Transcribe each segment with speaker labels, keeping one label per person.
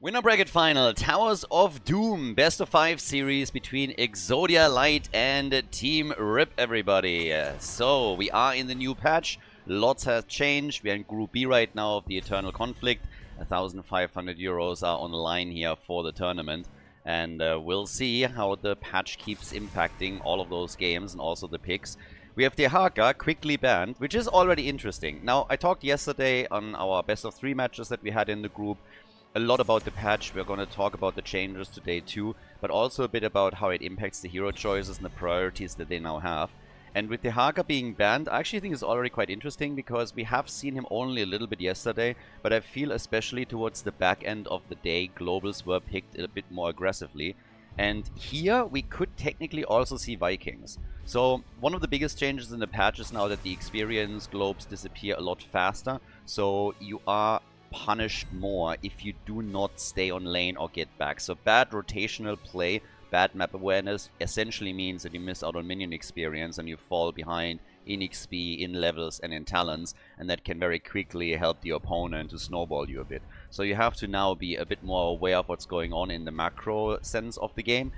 Speaker 1: Winner bracket final, Towers of Doom, best of 5 series between Exodia Light and Team RIP, everybody. So, we are in the new patch, lots has changed, we are in Group B right now of the Eternal Conflict, 1,500 euros are on the line here for the tournament, and we'll see how the patch keeps impacting all of those games and also the picks. We have Dehaka quickly banned, which is already interesting. Now, I talked yesterday on our best of 3 matches that we had in the group, a lot about the patch. We're going to talk about the changes today too, but also a bit about how it impacts the hero choices and the priorities that they now have. And with the Haka being banned, I actually think it's already quite interesting because we have seen him only a little bit yesterday, but I feel especially towards the back end of the day, globals were picked a bit more aggressively. And here we could technically also see Vikings. So one of the biggest changes in the patch is now that the experience globes disappear a lot faster, so you are punished more if you do not stay on lane or get back. So bad rotational play, bad map awareness essentially means that you miss out on minion experience and you fall behind in XP, in levels and in talents, and that can very quickly help the opponent to snowball you a bit. So you have to now be a bit more aware of what's going on in the macro sense of the game.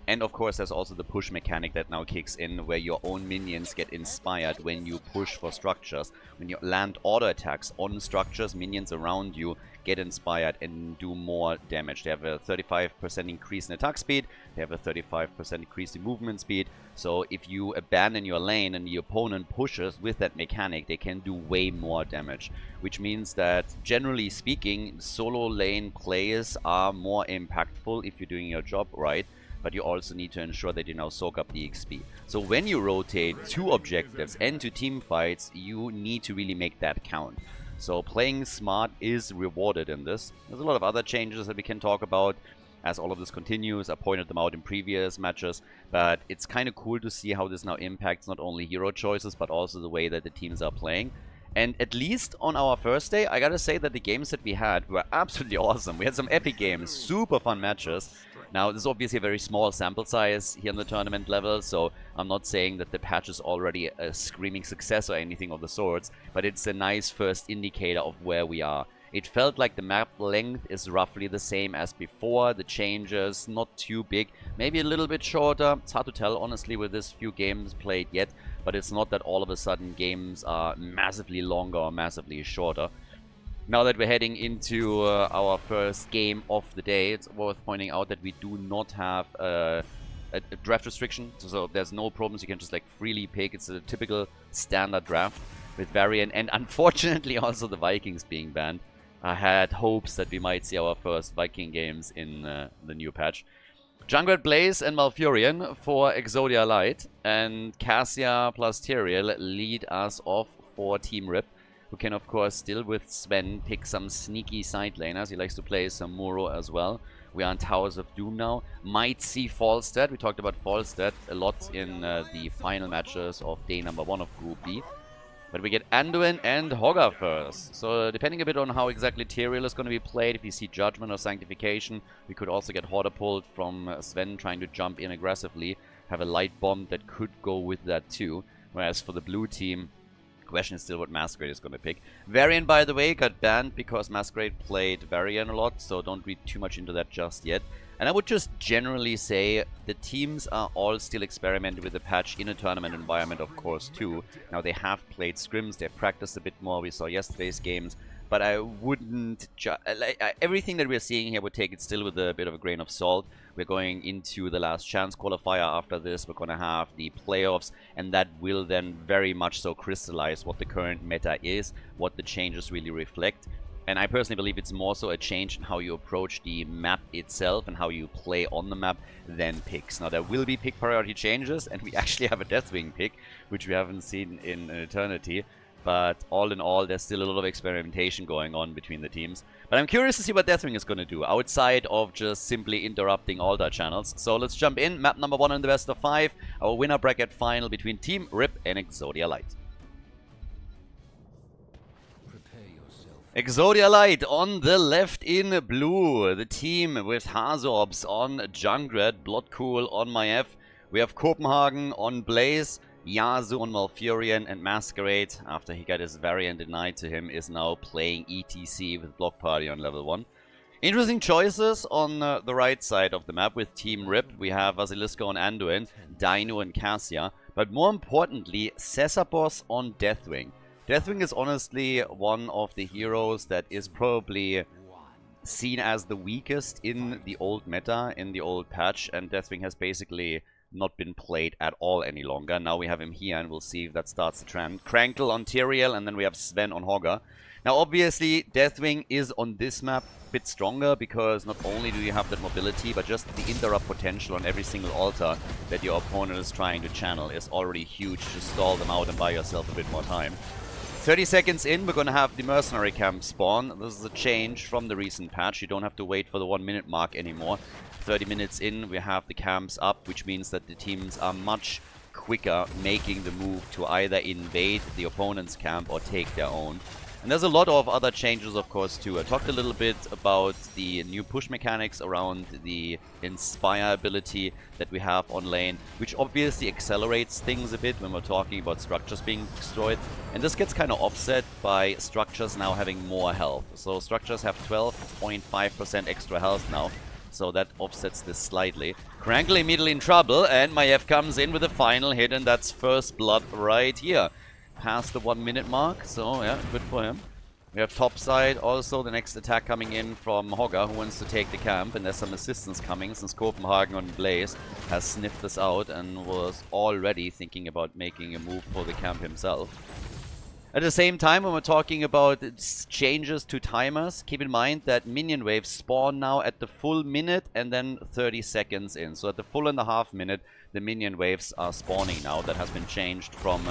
Speaker 1: And of course there's also the push mechanic that now kicks in, where your own minions get inspired when you push for structures. When you land auto attacks on structures, minions around you get inspired and do more damage. They have a 35% increase in attack speed, they have a 35% increase in movement speed. So if you abandon your lane and the opponent pushes with that mechanic, they can do way more damage. Which means that, generally speaking, solo lane plays are more impactful if you're doing your job right. But you also need to ensure that you now soak up the XP. So when you rotate to objectives and to team fights, you need to really make that count. So playing smart is rewarded in this. There's a lot of other changes that we can talk about as all of this continues. I pointed them out in previous matches, but it's kind of cool to see how this now impacts not only hero choices, but also the way that the teams are playing. And at least on our first day, I gotta say that the games that we had were absolutely awesome. We had some epic games, super fun matches. Now, this is obviously a very small sample size here in the tournament level, so I'm not saying that the patch is already a screaming success or anything of the sorts, but it's a nice first indicator of where we are. It felt like the map length is roughly the same as before, the changes not too big, maybe a little bit shorter. It's hard to tell, honestly, with this few games played yet, but it's not that all of a sudden games are massively longer or massively shorter. Now that we're heading into our first game of the day, it's worth pointing out that we do not have a draft restriction, so there's no problems. You can just like freely pick. It's a typical standard draft with variant, and unfortunately also the Vikings being banned. I had hopes that we might see our first Viking games in the new patch. Junkrat Blaze and Malfurion for Exodia Light, and Cassia plus Tyrael lead us off for Team RIP, who can of course still with Sven pick some sneaky side laners. He likes to play some Muro as well. We are on Towers of Doom now. Might see Falstad. We talked about Falstad a lot in the final matches of day number 1 of Group B. But we get Anduin and Hogger first. So depending a bit on how exactly Tyrael is going to be played, if you see Judgment or Sanctification, we could also get Hoarder pulled from Sven trying to jump in aggressively. Have a light bomb that could go with that too. Whereas for the blue team, question is still what Masquerade is going to pick. Varian, by the way, got banned because Masquerade played Varian a lot, so don't read too much into that just yet. And I would just generally say the teams are all still experimenting with the patch in a tournament environment, of course, too. Now, they have played scrims, they've practiced a bit more, we saw yesterday's games, but I wouldn't... everything that we're seeing here would take it still with a bit of a grain of salt. We're going into the last chance qualifier after this. We're going to have the playoffs, and that will then very much so crystallize what the current meta is, what the changes really reflect. And I personally believe it's more so a change in how you approach the map itself and how you play on the map than picks. Now, there will be pick priority changes, and we actually have a Deathwing pick, which we haven't seen in an eternity. But all in all, there's still a lot of experimentation going on between the teams. But I'm curious to see what Deathwing is going to do, outside of just simply interrupting altar channels. So let's jump in. Map number 1 in the best of 5. Our winner bracket final between Team RIP and Exodia Light. Exodia Light on the left in blue. The team with Hazorbs on Junkrat, Bloodcool on Maiev. We have Copenhagen on Blaze, Yasuo on Malfurion, and Masquerade, after he got his variant denied to him, is now playing ETC with Block Party on level 1. Interesting choices on the right side of the map with Team Rip. We have Vasilisco on Anduin, Dino and Cassia, but more importantly, Cesarbos on Deathwing. Deathwing is honestly one of the heroes that is probably seen as the weakest in the old meta, in the old patch, and Deathwing has basically not been played at all any longer. Now we have him here, and we'll see if that starts the trend. Crankle on Tyrael, and then we have Sven on Hogger. Now, obviously, Deathwing is on this map a bit stronger because not only do you have that mobility, but just the interrupt potential on every single altar that your opponent is trying to channel is already huge to stall them out and buy yourself a bit more time. 30 seconds in, we're going to have the mercenary camp spawn. This is a change from the recent patch. You don't have to wait for the 1 minute mark anymore. 30 minutes in, we have the camps up, which means that the teams are much quicker making the move to either invade the opponent's camp or take their own. And there's a lot of other changes, of course, too. I talked a little bit about the new push mechanics around the Inspire ability that we have on lane, which obviously accelerates things a bit when we're talking about structures being destroyed. And this gets kind of offset by structures now having more health. So structures have 12.5% extra health now. So that offsets this slightly. Crankle immediately in trouble, and Maiev comes in with a final hit, and that's first blood right here. Past the 1 minute mark, so yeah, good for him. We have topside also, the next attack coming in from Hogger, who wants to take the camp, and there's some assistance coming since Copenhagen on Blaze has sniffed this out and was already thinking about making a move for the camp himself. At the same time, when we're talking about changes to timers, keep in mind that minion waves spawn now at the full minute and then 30 seconds in. So at the full and a half minute, the minion waves are spawning now. That has been changed from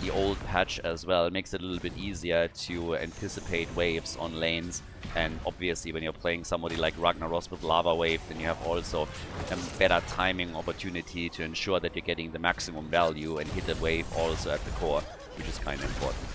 Speaker 1: the old patch as well. It makes it a little bit easier to anticipate waves on lanes. And obviously, when you're playing somebody like Ragnaros with Lava Wave, then you have also a better timing opportunity to ensure that you're getting the maximum value and hit the wave also at the core, which is kind of important.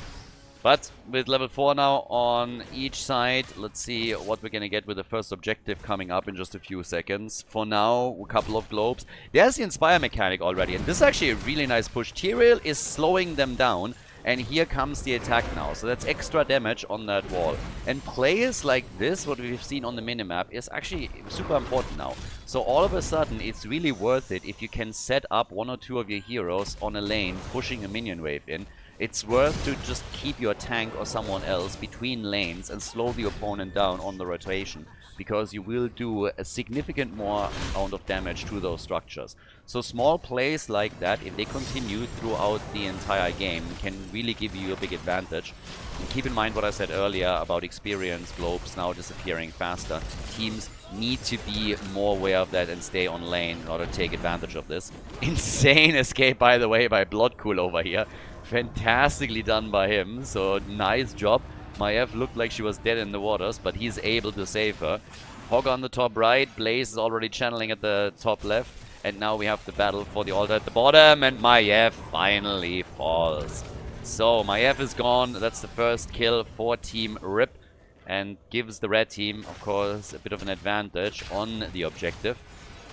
Speaker 1: But with level 4 now on each side, let's see what we're going to get with the first objective coming up in just a few seconds. For now, a couple of globes. There's the Inspire mechanic already, and this is actually a really nice push. Tyrael is slowing them down, and here comes the attack now. So that's extra damage on that wall. And players like this, what we've seen on the minimap, is actually super important now. So all of a sudden, it's really worth it if you can set up 1 or 2 of your heroes on a lane, pushing a minion wave in. It's worth to just keep your tank or someone else between lanes and slow the opponent down on the rotation, because you will do a significant more amount of damage to those structures. So small plays like that, if they continue throughout the entire game, can really give you a big advantage. And keep in mind what I said earlier about experience globes now disappearing faster. Teams need to be more aware of that and stay on lane in order to take advantage of this. Insane escape, by the way, by Bloodcool over here. Fantastically done by him, so nice job. Maiev looked like she was dead in the waters, but he's able to save her. Hogger on the top right, Blaze is already channeling at the top left, and now we have the battle for the altar at the bottom, and Maiev finally falls. So Maiev is gone, that's the first kill for Team Rip, and gives the red team, of course, a bit of an advantage on the objective.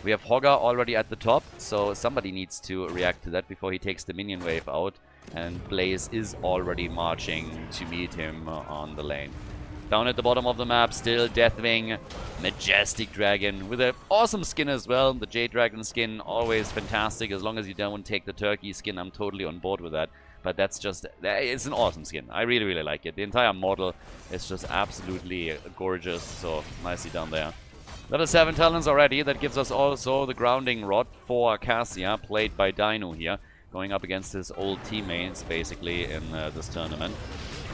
Speaker 1: We have Hogger already at the top, so somebody needs to react to that before he takes the minion wave out. And Blaze is already marching to meet him on the lane. Down at the bottom of the map, still Deathwing, Majestic Dragon, with an awesome skin as well. The Jade Dragon skin, always fantastic. As long as you don't take the Turkey skin, I'm totally on board with that. But that's just, it's an awesome skin. I really, really like it. The entire model is just absolutely gorgeous. So, nicely done there. Level 7 talents already. That gives us also the grounding rod for Cassia, played by Dino here. Going up against his old teammates, basically, in this tournament.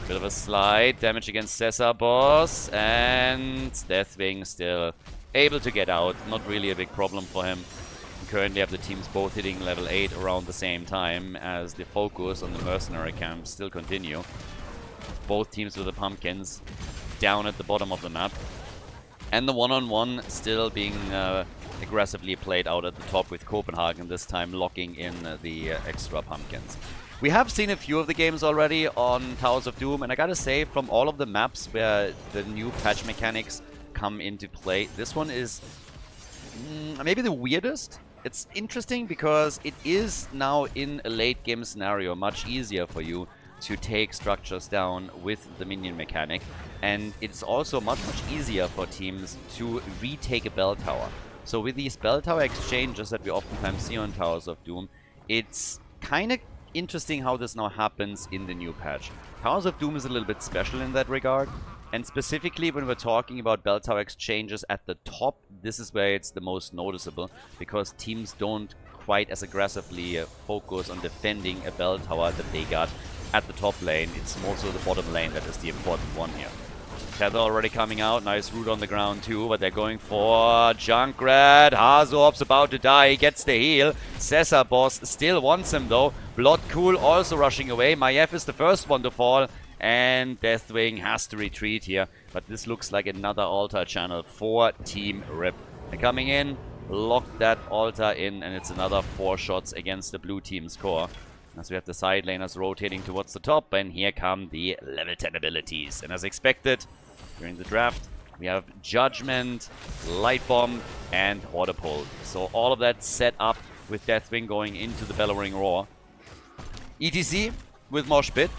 Speaker 1: Bit of a slide. Damage against Cesarbos. And Deathwing still able to get out. Not really a big problem for him. We currently have the teams both hitting level 8 around the same time, as the focus on the mercenary camp still continue. Both teams with the pumpkins down at the bottom of the map. And the one-on-one still being aggressively played out at the top, with Copenhagen this time locking in the extra pumpkins. We have seen a few of the games already on Towers of Doom, and I gotta say, from all of the maps where the new patch mechanics come into play, this one is maybe the weirdest. It's interesting because it is now in a late game scenario much easier for you to take structures down with the minion mechanic. And it's also much easier for teams to retake a bell tower. So with these bell tower exchanges that we oftentimes see on Towers of Doom, it's kind of interesting how this now happens in the new patch. Towers of Doom is a little bit special in that regard. And specifically when we're talking about bell tower exchanges at the top, this is where it's the most noticeable, because teams don't quite as aggressively focus on defending a bell tower that they got at the top lane. It's more so the bottom lane that is the important one here. Tether already coming out, nice root on the ground too, but they're going for Junkrat. Hazorp's about to die, he gets the heal. Cesar boss still wants him though. Bloodcool also rushing away. Maiev is the first one to fall. And Deathwing has to retreat here. But this looks like another altar channel for Team Rip. They're coming in, lock that altar in, and it's another 4 shots against the blue team's core. As we have the side laners rotating towards the top, and here come the level 10 abilities. And as expected, during the draft, we have Judgment, Light Bomb, and Order Pull. So all of that set up with Deathwing going into the Bellowing Roar. ETC with Mosh Pit.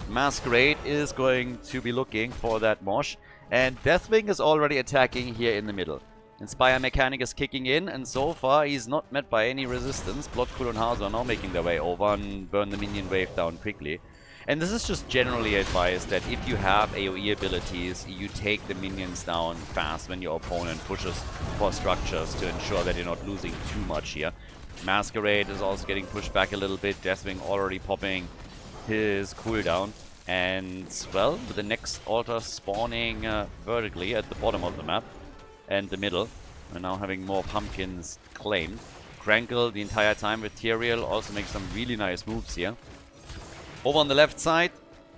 Speaker 1: Masquerade is going to be looking for that Mosh, and Deathwing is already attacking here in the middle. Inspire mechanic is kicking in, and so far he's not met by any resistance. Bloodcool and Hazo are now making their way over and burn the minion wave down quickly. And this is just generally advised that if you have AoE abilities, you take the minions down fast when your opponent pushes for structures to ensure that you're not losing too much here. Masquerade is also getting pushed back a little bit. Deathwing already popping his cooldown, and well, with the next altar spawning vertically at the bottom of the map and the middle, we're now having more pumpkins claimed. Crankle the entire time with Tyrael also makes some really nice moves here. Over on the left side,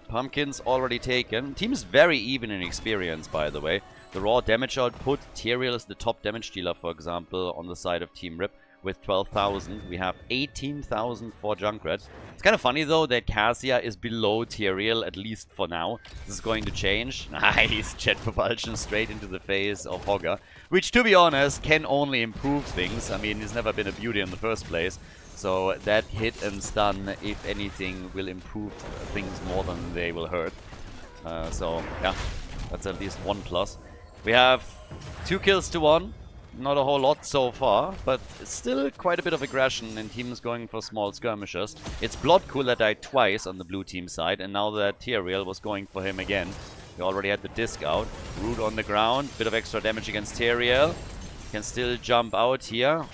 Speaker 1: pumpkins already taken. Team is very even in experience, by the way. The raw damage output, Tyrael is the top damage dealer, for example, on the side of Team Rip with 12,000. We have 18,000 for Junkrat. It's kind of funny though that Cassia is below Tyrael, at least for now. This is going to change. Nice jet propulsion straight into the face of Hogger, which to be honest can only improve things. I mean, he's never been a beauty in the first place. So that hit and stun, if anything, will improve things more than they will hurt. So yeah, that's at least 1 plus. We have 2 kills to 1. Not a whole lot so far, but still quite a bit of aggression and teams going for small skirmishes. It's Bloodcool that died twice on the blue team side, and now that Tyrael was going for him again. We already had the disc out. Root on the ground, bit of extra damage against Tyrael. Can still jump out here.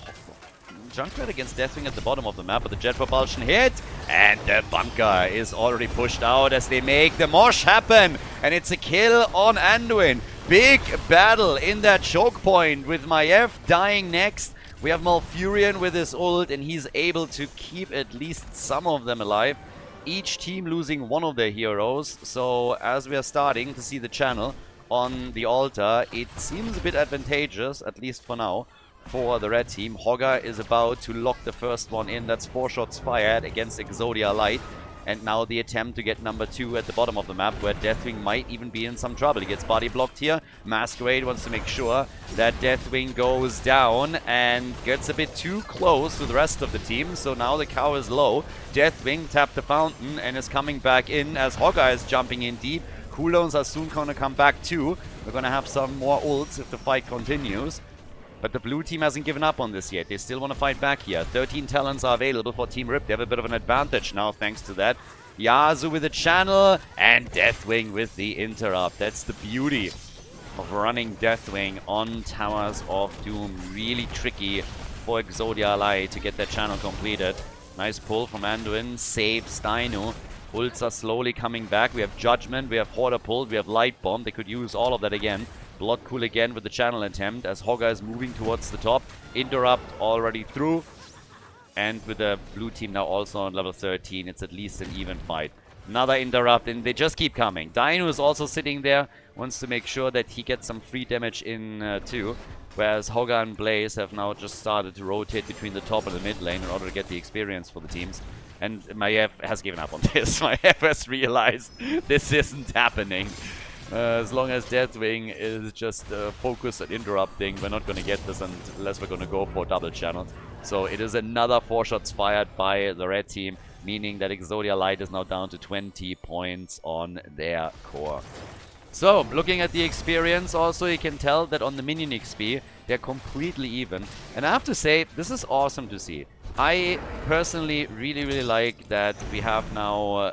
Speaker 1: Junkrat against Deathwing at the bottom of the map, but the jet propulsion hit, and the bunker is already pushed out as they make the mosh happen, and it's a kill on Anduin. Big battle in that choke point with Maiev dying next. We have Malfurion with his ult, and he's able to keep at least some of them alive. Each team losing one of their heroes, so as we are starting to see the channel on the altar, it seems a bit advantageous, at least for now, for the red team. Hogger is about to lock the first one in. That's 4 shots fired against Exodia Light. And now the attempt to get number 2 at the bottom of the map, where Deathwing might even be in some trouble. He gets body blocked here. Masquerade wants to make sure that Deathwing goes down and gets a bit too close to the rest of the team. So now the cow is low. Deathwing tapped the fountain and is coming back in as Hogger is jumping in deep. Cooldowns are soon going to come back too. We're going to have some more ults if the fight continues. But the blue team hasn't given up on this yet. They still want to fight back here. 13 talents are available for Team Rip. They have a bit of an advantage now thanks to that. Yasuo with the channel and Deathwing with the interrupt. That's the beauty of running Deathwing on Towers of Doom. Really tricky for Exodia Light to get that channel completed. Nice pull from Anduin. Saves Dino. Ults are slowly coming back. We have Judgment. We have Hoarder pulled. We have Light Bomb. They could use all of that again. Bloodcool again with the channel attempt as Hogger is moving towards the top. Interrupt already through. And with the blue team now also on level 13, it's at least an even fight. Another interrupt, and they just keep coming. Dino is also sitting there, wants to make sure that he gets some free damage in too. Whereas Hogger and Blaze have now just started to rotate between the top and the mid lane in order to get the experience for the teams. And Maiev has given up on this. Maiev has realized this isn't happening. As long as Deathwing is just focused on interrupting, we're not going to get this unless we're going to go for double channel. So it is another 4 shots fired by the red team. meaning that Exodia Light is now down to 20 points on their core. So, looking at the experience also, you can tell that on the minion XP, they're completely even. And I have to say, this is awesome to see. I personally really like that we have now...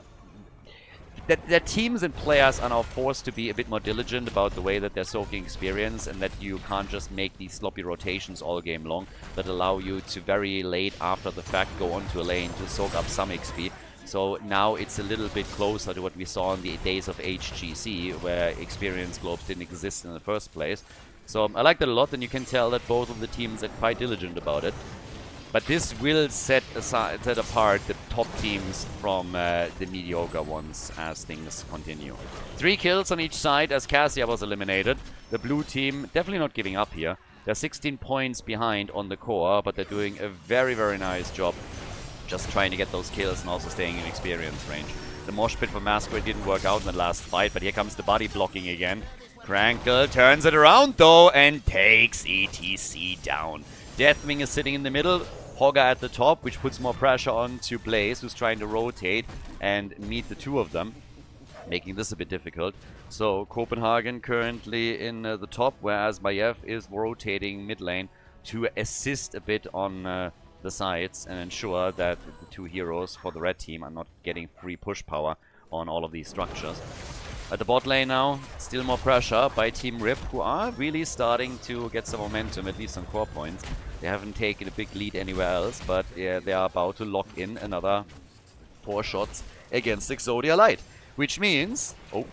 Speaker 1: that teams and players are now forced to be a bit more diligent about the way that they're soaking experience, and that you can't just make these sloppy rotations all game long that allow you to very late after the fact go onto a lane to soak up some XP. So now it's a little bit closer to what we saw in the days of HGC, where experience globes didn't exist in the first place. So I like that a lot, and you can tell that both of the teams are quite diligent about it. But this will set apart the top teams from the mediocre ones as things continue. 3 kills on each side as Cassia was eliminated. The blue team definitely not giving up here. They're 16 points behind on the core, but they're doing a very nice job just trying to get those kills and also staying in experience range. The mosh pit for Masquerade didn't work out in the last fight, but here comes the body blocking again. Crankle turns it around though and takes ETC down. DEATHWING is sitting in the middle, Hogger at the top, which puts more pressure onto Blaze, who's trying to rotate and meet the two of them, making this a bit difficult. So Copenhagen currently in the top, whereas Maiev is rotating mid lane to assist a bit on the sides and ensure that the two heroes for the red team are not getting free push power on all of these structures. At the bot lane now, still more pressure by Team Rip, who are really starting to get some momentum, at least on core points. They haven't taken a big lead anywhere else, but yeah, they are about to lock in another 4 shots against Exodia Light. Which means... oh,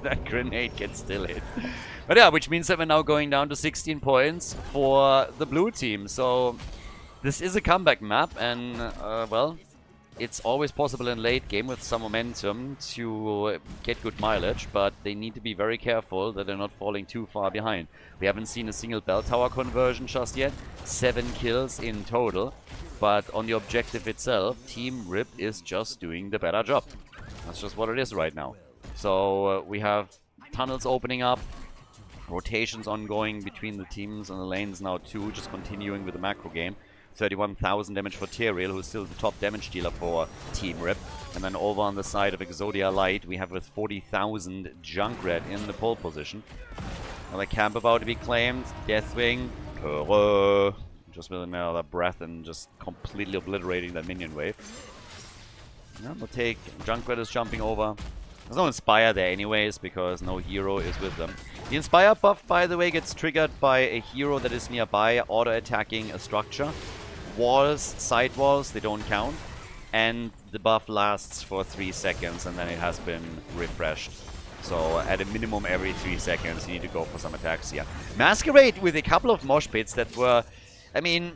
Speaker 1: that grenade can still hit. But yeah, which means that we're now going down to 16 points for the blue team. So this is a comeback map, and well, it's always possible in late game with some momentum to get good mileage, but they need to be very careful that they're not falling too far behind. We haven't seen a single bell tower conversion just yet, 7 kills in total, but on the objective itself, Team Rip is just doing the better job. That's just what it is right now. So we have tunnels opening up, rotations ongoing between the teams and the lanes now too, just continuing with the macro game. 31,000 damage for Tyrael, who's still the top damage dealer for Team Rip. And then over on the side of Exodia Light, we have with 40,000 Junkrat in the pole position. Another camp about to be claimed. DEATHWING, just with another breath and just completely obliterating that minion wave. Yeah, we'll take... Junkrat is jumping over. There's no Inspire there anyways, because no hero is with them. The Inspire buff, by the way, gets triggered by a hero that is nearby, auto-attacking a structure. Walls, side walls, they don't count. And the buff lasts for 3 seconds, and then it has been refreshed. So at a minimum every 3 seconds, you need to go for some attacks here. Masquerade with a couple of mosh pits that were, I mean...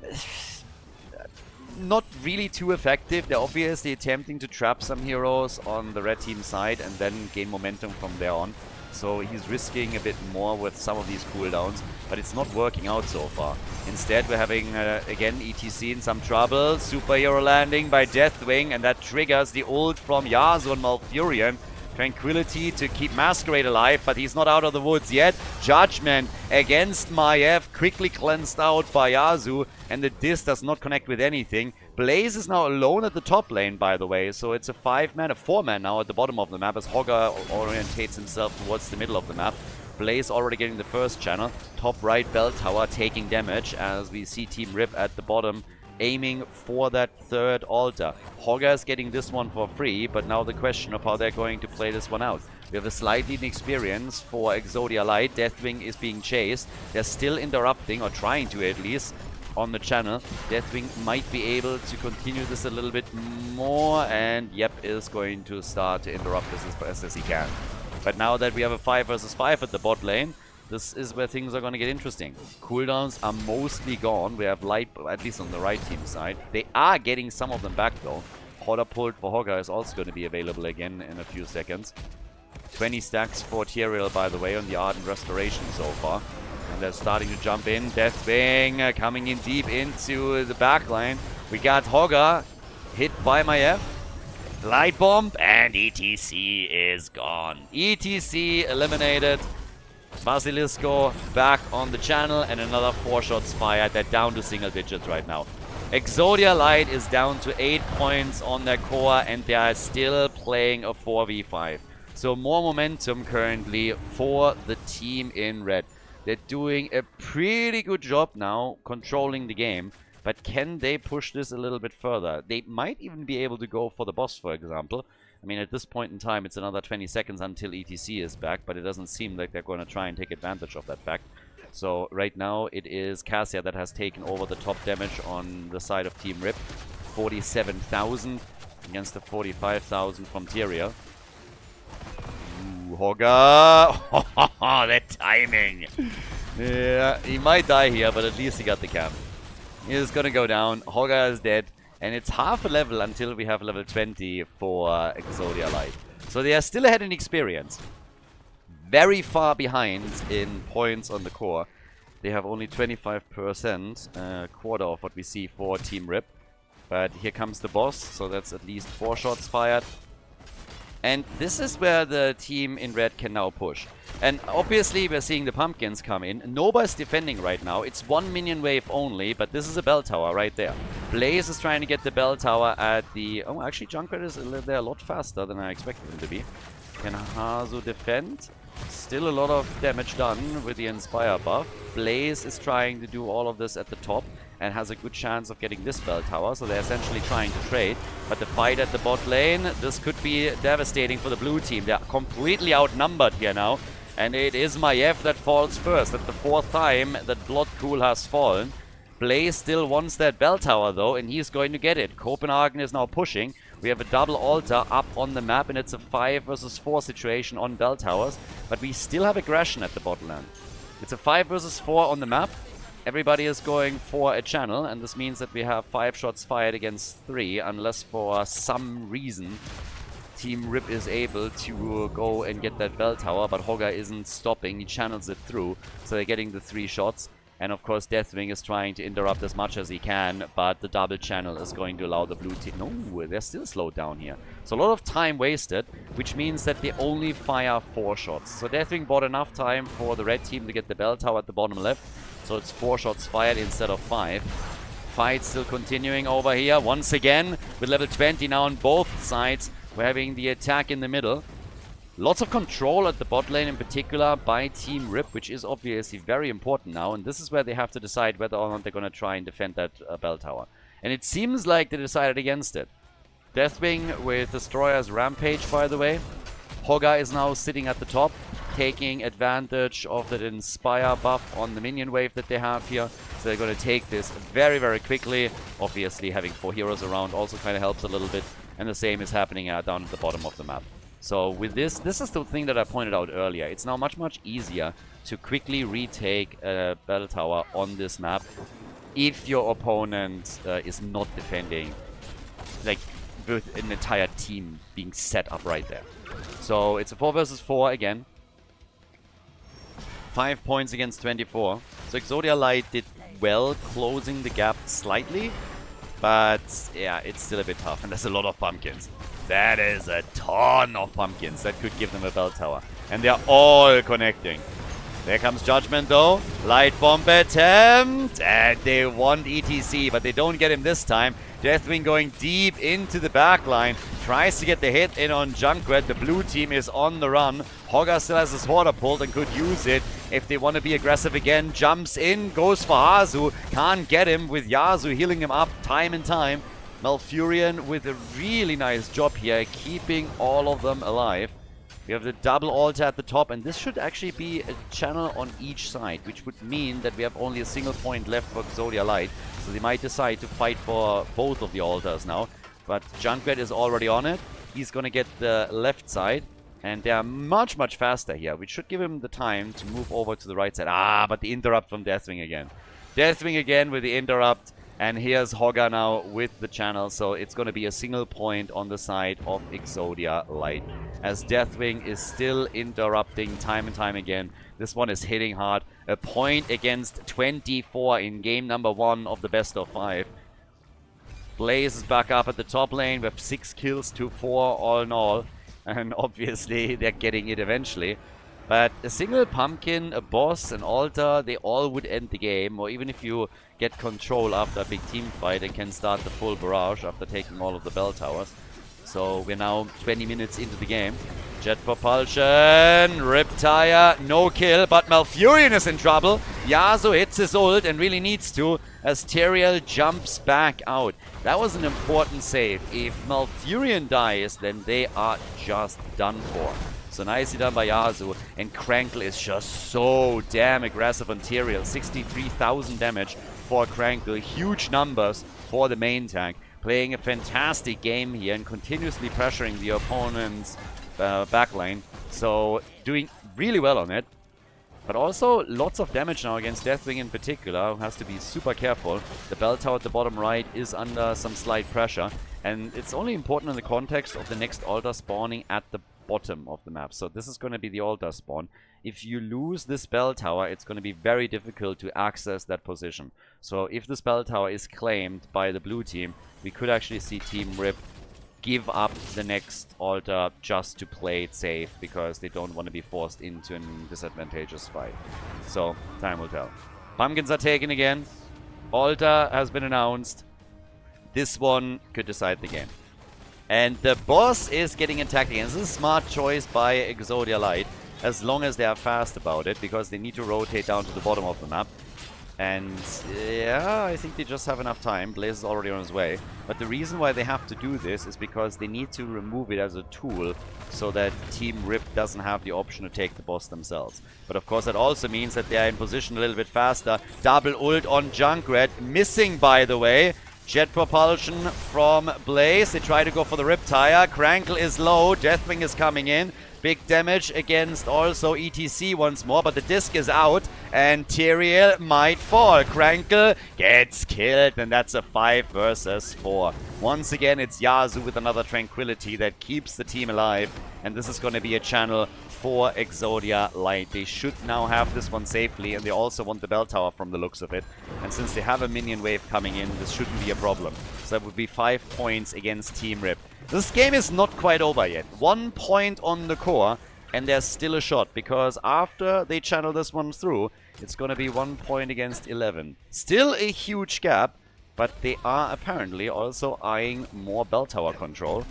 Speaker 1: not really too effective. They're obviously attempting to trap some heroes on the red team side and then gain momentum from there on. So he's risking a bit more with some of these cooldowns, but it's not working out so far. Instead, we're having, again, ETC in some trouble. Superhero landing by DEATHWING, and that triggers the ult from Yasuo and Malfurion. Tranquility to keep Masquerade alive, but he's not out of the woods yet. Judgment against Maiev, quickly cleansed out by Yasuo, and the disc does not connect with anything. Blaze is now alone at the top lane, by the way, so it's a 5-man, a 4-man now at the bottom of the map as Hogger orientates himself towards the middle of the map. Blaze already getting the first channel. Top right bell tower taking damage as we see Team Rip at the bottom aiming for that third altar. Hogger is getting this one for free, but now the question of how they're going to play this one out. We have a slight leading experience for Exodia Light. DEATHWING is being chased. They're still interrupting, or trying to at least, on the channel. DEATHWING might be able to continue this a little bit more, and Yep is going to start to interrupt this as best as he can. But now that we have a 5 versus 5 at the bot lane, this is where things are going to get interesting. Cooldowns are mostly gone. We have light, at least on the right team side. They are getting some of them back though. Hotter Pult for Hogger is also going to be available again in a few seconds. 20 stacks for Tyrael, by the way, on the Ardent Restoration so far. And they're starting to jump in. DEATHWING coming in deep into the backline. We got Hogger hit by Maiev. Light bomb, and ETC is gone. ETC eliminated. Basilisco back on the channel, and another 4 shots fired. They're down to single digits right now. Exodia Light is down to 8 points on their core, and they are still playing a 4v5. So more momentum currently for the team in red. They're doing a pretty good job now controlling the game, but can they push this a little bit further? They might even be able to go for the boss, for example. I mean, at this point in time, it's another 20 seconds until ETC is back, but it doesn't seem like they're going to try and take advantage of that fact. So right now, it is Cassia that has taken over the top damage on the side of Team Rip. 47,000 against the 45,000 from Tyria. Hogga! That timing! Yeah, he might die here, but at least he got the camp. He's gonna go down. Hogga is dead. And it's half a level until we have level 20 for Exodia Light. So they are still ahead in experience. Very far behind in points on the core. They have only 25%, a quarter of what we see for Team Rip. But here comes the boss, so that's at least 4 shots fired. And this is where the team in red can now push. And obviously we're seeing the pumpkins come in. Nobody's defending right now. It's 1 minion wave only, but this is a bell tower right there. Blaze is trying to get the bell tower at the... Oh, actually Junkrat is there a lot faster than I expected him to be. Can Hazu defend? Still a lot of damage done with the Inspire buff. Blaze is trying to do all of this at the top and has a good chance of getting this bell tower, so they're essentially trying to trade. But the fight at the bot lane, this could be devastating for the blue team. They're completely outnumbered here now, and it is Maiev that falls first. At the 4th time that Blood Pool has fallen. Blaze still wants that bell tower though, and he's going to get it. Copenhagen is now pushing. We have a double altar up on the map, and it's a 5 versus 4 situation on bell towers, but we still have aggression at the bot lane. It's a 5 versus 4 on the map. Everybody is going for a channel, and this means that we have 5 shots fired against 3, unless for some reason Team Rip is able to go and get that bell tower, but Hogga isn't stopping. He channels it through, so they're getting the 3 shots. And of course DEATHWING is trying to interrupt as much as he can, but the double channel is going to allow the blue team... No, they're still slowed down here. So a lot of time wasted, which means that they only fire 4 shots. So DEATHWING bought enough time for the red team to get the bell tower at the bottom left. So it's 4 shots fired instead of 5. Fight still continuing over here. Once again, with level 20 now on both sides, we're having the attack in the middle. Lots of control at the bot lane in particular by Team Rip, which is obviously very important now. And this is where they have to decide whether or not they're going to try and defend that bell tower. And it seems like they decided against it. DEATHWING with Destroyer's Rampage, by the way. Hogga is now sitting at the top, taking advantage of that Inspire buff on the minion wave that they have here. So they're going to take this very, very quickly. Obviously, having 4 heroes around also kind of helps a little bit. And the same is happening down at the bottom of the map. So with this is the thing that I pointed out earlier. It's now much, much easier to quickly retake a battle tower on this map if your opponent is not defending, like with an entire team being set up right there. So it's a 4 versus 4 again. 5 points against 24. So Exodia Light did well closing the gap slightly, but yeah, it's still a bit tough, and there's a lot of pumpkins. That is a ton of pumpkins that could give them a bell tower. And they're all connecting. There comes Judgment though. Light bomb attempt. And they want ETC, but they don't get him this time. DEATHWING going deep into the back line. Tries to get the hit in on Junkrat. The blue team is on the run. Hogga still has his water pulled and could use it if they want to be aggressive again. Jumps in, goes for Hazu. Can't get him with Yasu healing him up time and time. Malfurion with a really nice job here, keeping all of them alive. We have the double altar at the top, and this should actually be a channel on each side, which would mean that we have only a single point left for Exodia Light. So they might decide to fight for both of the altars now. But Junkrat is already on it. He's going to get the left side, and they are much, much faster here, which should give him the time to move over to the right side. Ah, but the interrupt from DEATHWING again. DEATHWING again with the interrupt. And here's Hogga now with the channel, so it's going to be a single point on the side of Exodia Light. As DEATHWING is still interrupting time and time again. This one is hitting hard. A point against 24 in game number 1 of the best of 5. Blaze is back up at the top lane with 6 kills to 4 all in all. And obviously they're getting it eventually. But a single pumpkin, a boss, an altar, they all would end the game. Or even if you get control after a big team fight and can start the full barrage after taking all of the bell towers. So we're now 20 minutes into the game. Jet propulsion, Riptire, no kill, but Malfurion is in trouble. Yasuo hits his ult and really needs to, as Teriel jumps back out. That was an important save. If Malfurion dies, then they are just done for. So nicely done by Yasuo, and Krankle is just so damn aggressive on Teriel. 63,000 damage for Krankle, huge numbers for the main tank. Playing a fantastic game here and continuously pressuring the opponent's backline. So doing really well on it. But also lots of damage now against Deathwing in particular, who has to be super careful. The bell tower at the bottom right is under some slight pressure. And it's only important in the context of the next altar spawning at the bottom of the map. So this is going to be the altar spawn. If you lose this bell tower, it's going to be very difficult to access that position. So if this bell tower is claimed by the blue team, we could actually see Team Rip give up the next altar just to play it safe, because they don't want to be forced into a disadvantageous fight. So, time will tell. Pumpkins are taken again. Altar has been announced. This one could decide the game. And the boss is getting attacked again. This is a smart choice by Exodia Light, as long as they are fast about it, because they need to rotate down to the bottom of the map. And yeah, I think they just have enough time. Blaze is already on his way. But the reason why they have to do this is because they need to remove it as a tool so that Team Rip doesn't have the option to take the boss themselves. But of course that also means that they are in position a little bit faster. Double ult on Junkrat, missing by the way. Jet propulsion from Blaze. They try to go for the Riptire. Krankle is low. Deathwing is coming in. Big damage against also ETC once more, but the disc is out and Teriel might fall. Krankle gets killed, and that's a 5 versus 4. Once again, it's Yasuo with another Tranquility that keeps the team alive, and this is going to be a channel for Exodia Light. They should now have this one safely, and they also want the bell tower from the looks of it. And since they have a minion wave coming in, this shouldn't be a problem. So that would be 5 points against Team Rip. This game is not quite over yet. 1 point on the core, and there's still a shot, because after they channel this one through, it's going to be 1 point against 11. Still a huge gap, but they are apparently also eyeing more bell tower control.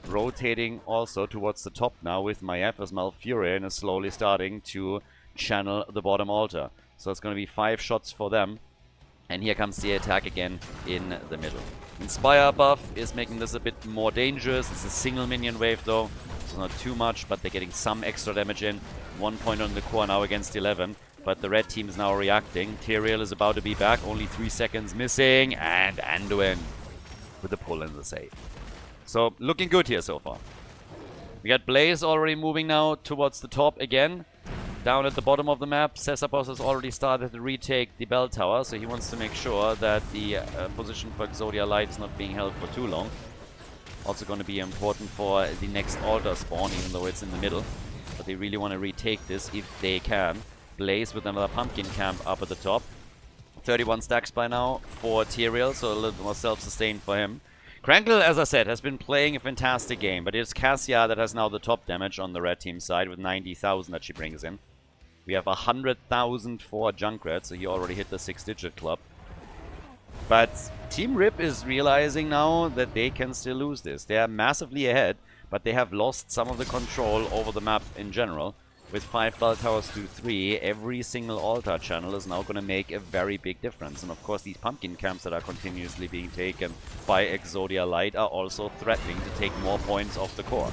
Speaker 1: Rotating also towards the top now with Maiev, as Malfurion is slowly starting to channel the bottom altar. So it's going to be 5 shots for them. And here comes the attack again in the middle. Inspire buff is making this a bit more dangerous. It's a single minion wave though, so not too much, but they're getting some extra damage in. 1 point on the core now against 11, but the red team is now reacting. Teriel is about to be back, only 3 seconds missing, and Anduin with the pull and the save. So looking good here so far. We got Blaze already moving now towards the top again. Down at the bottom of the map, Cesapos has already started to retake the bell tower, so he wants to make sure that the position for Exodia Light is not being held for too long. Also going to be important for the next altar spawn, even though it's in the middle. But they really want to retake this if they can. Blaze with another pumpkin camp up at the top. 31 stacks by now for Teriel, so a little bit more self-sustained for him. Krankle, as I said, has been playing a fantastic game, but it's Cassia that has now the top damage on the red team side with 90,000 that she brings in. We have 100,000 for Junkrat, so he already hit the 6-digit club. But Team Rip is realizing now that they can still lose this. They are massively ahead, but they have lost some of the control over the map in general. With 5 bell towers to 3, every single altar channel is now going to make a very big difference. And of course these pumpkin camps that are continuously being taken by Exodia Light are also threatening to take more points off the core.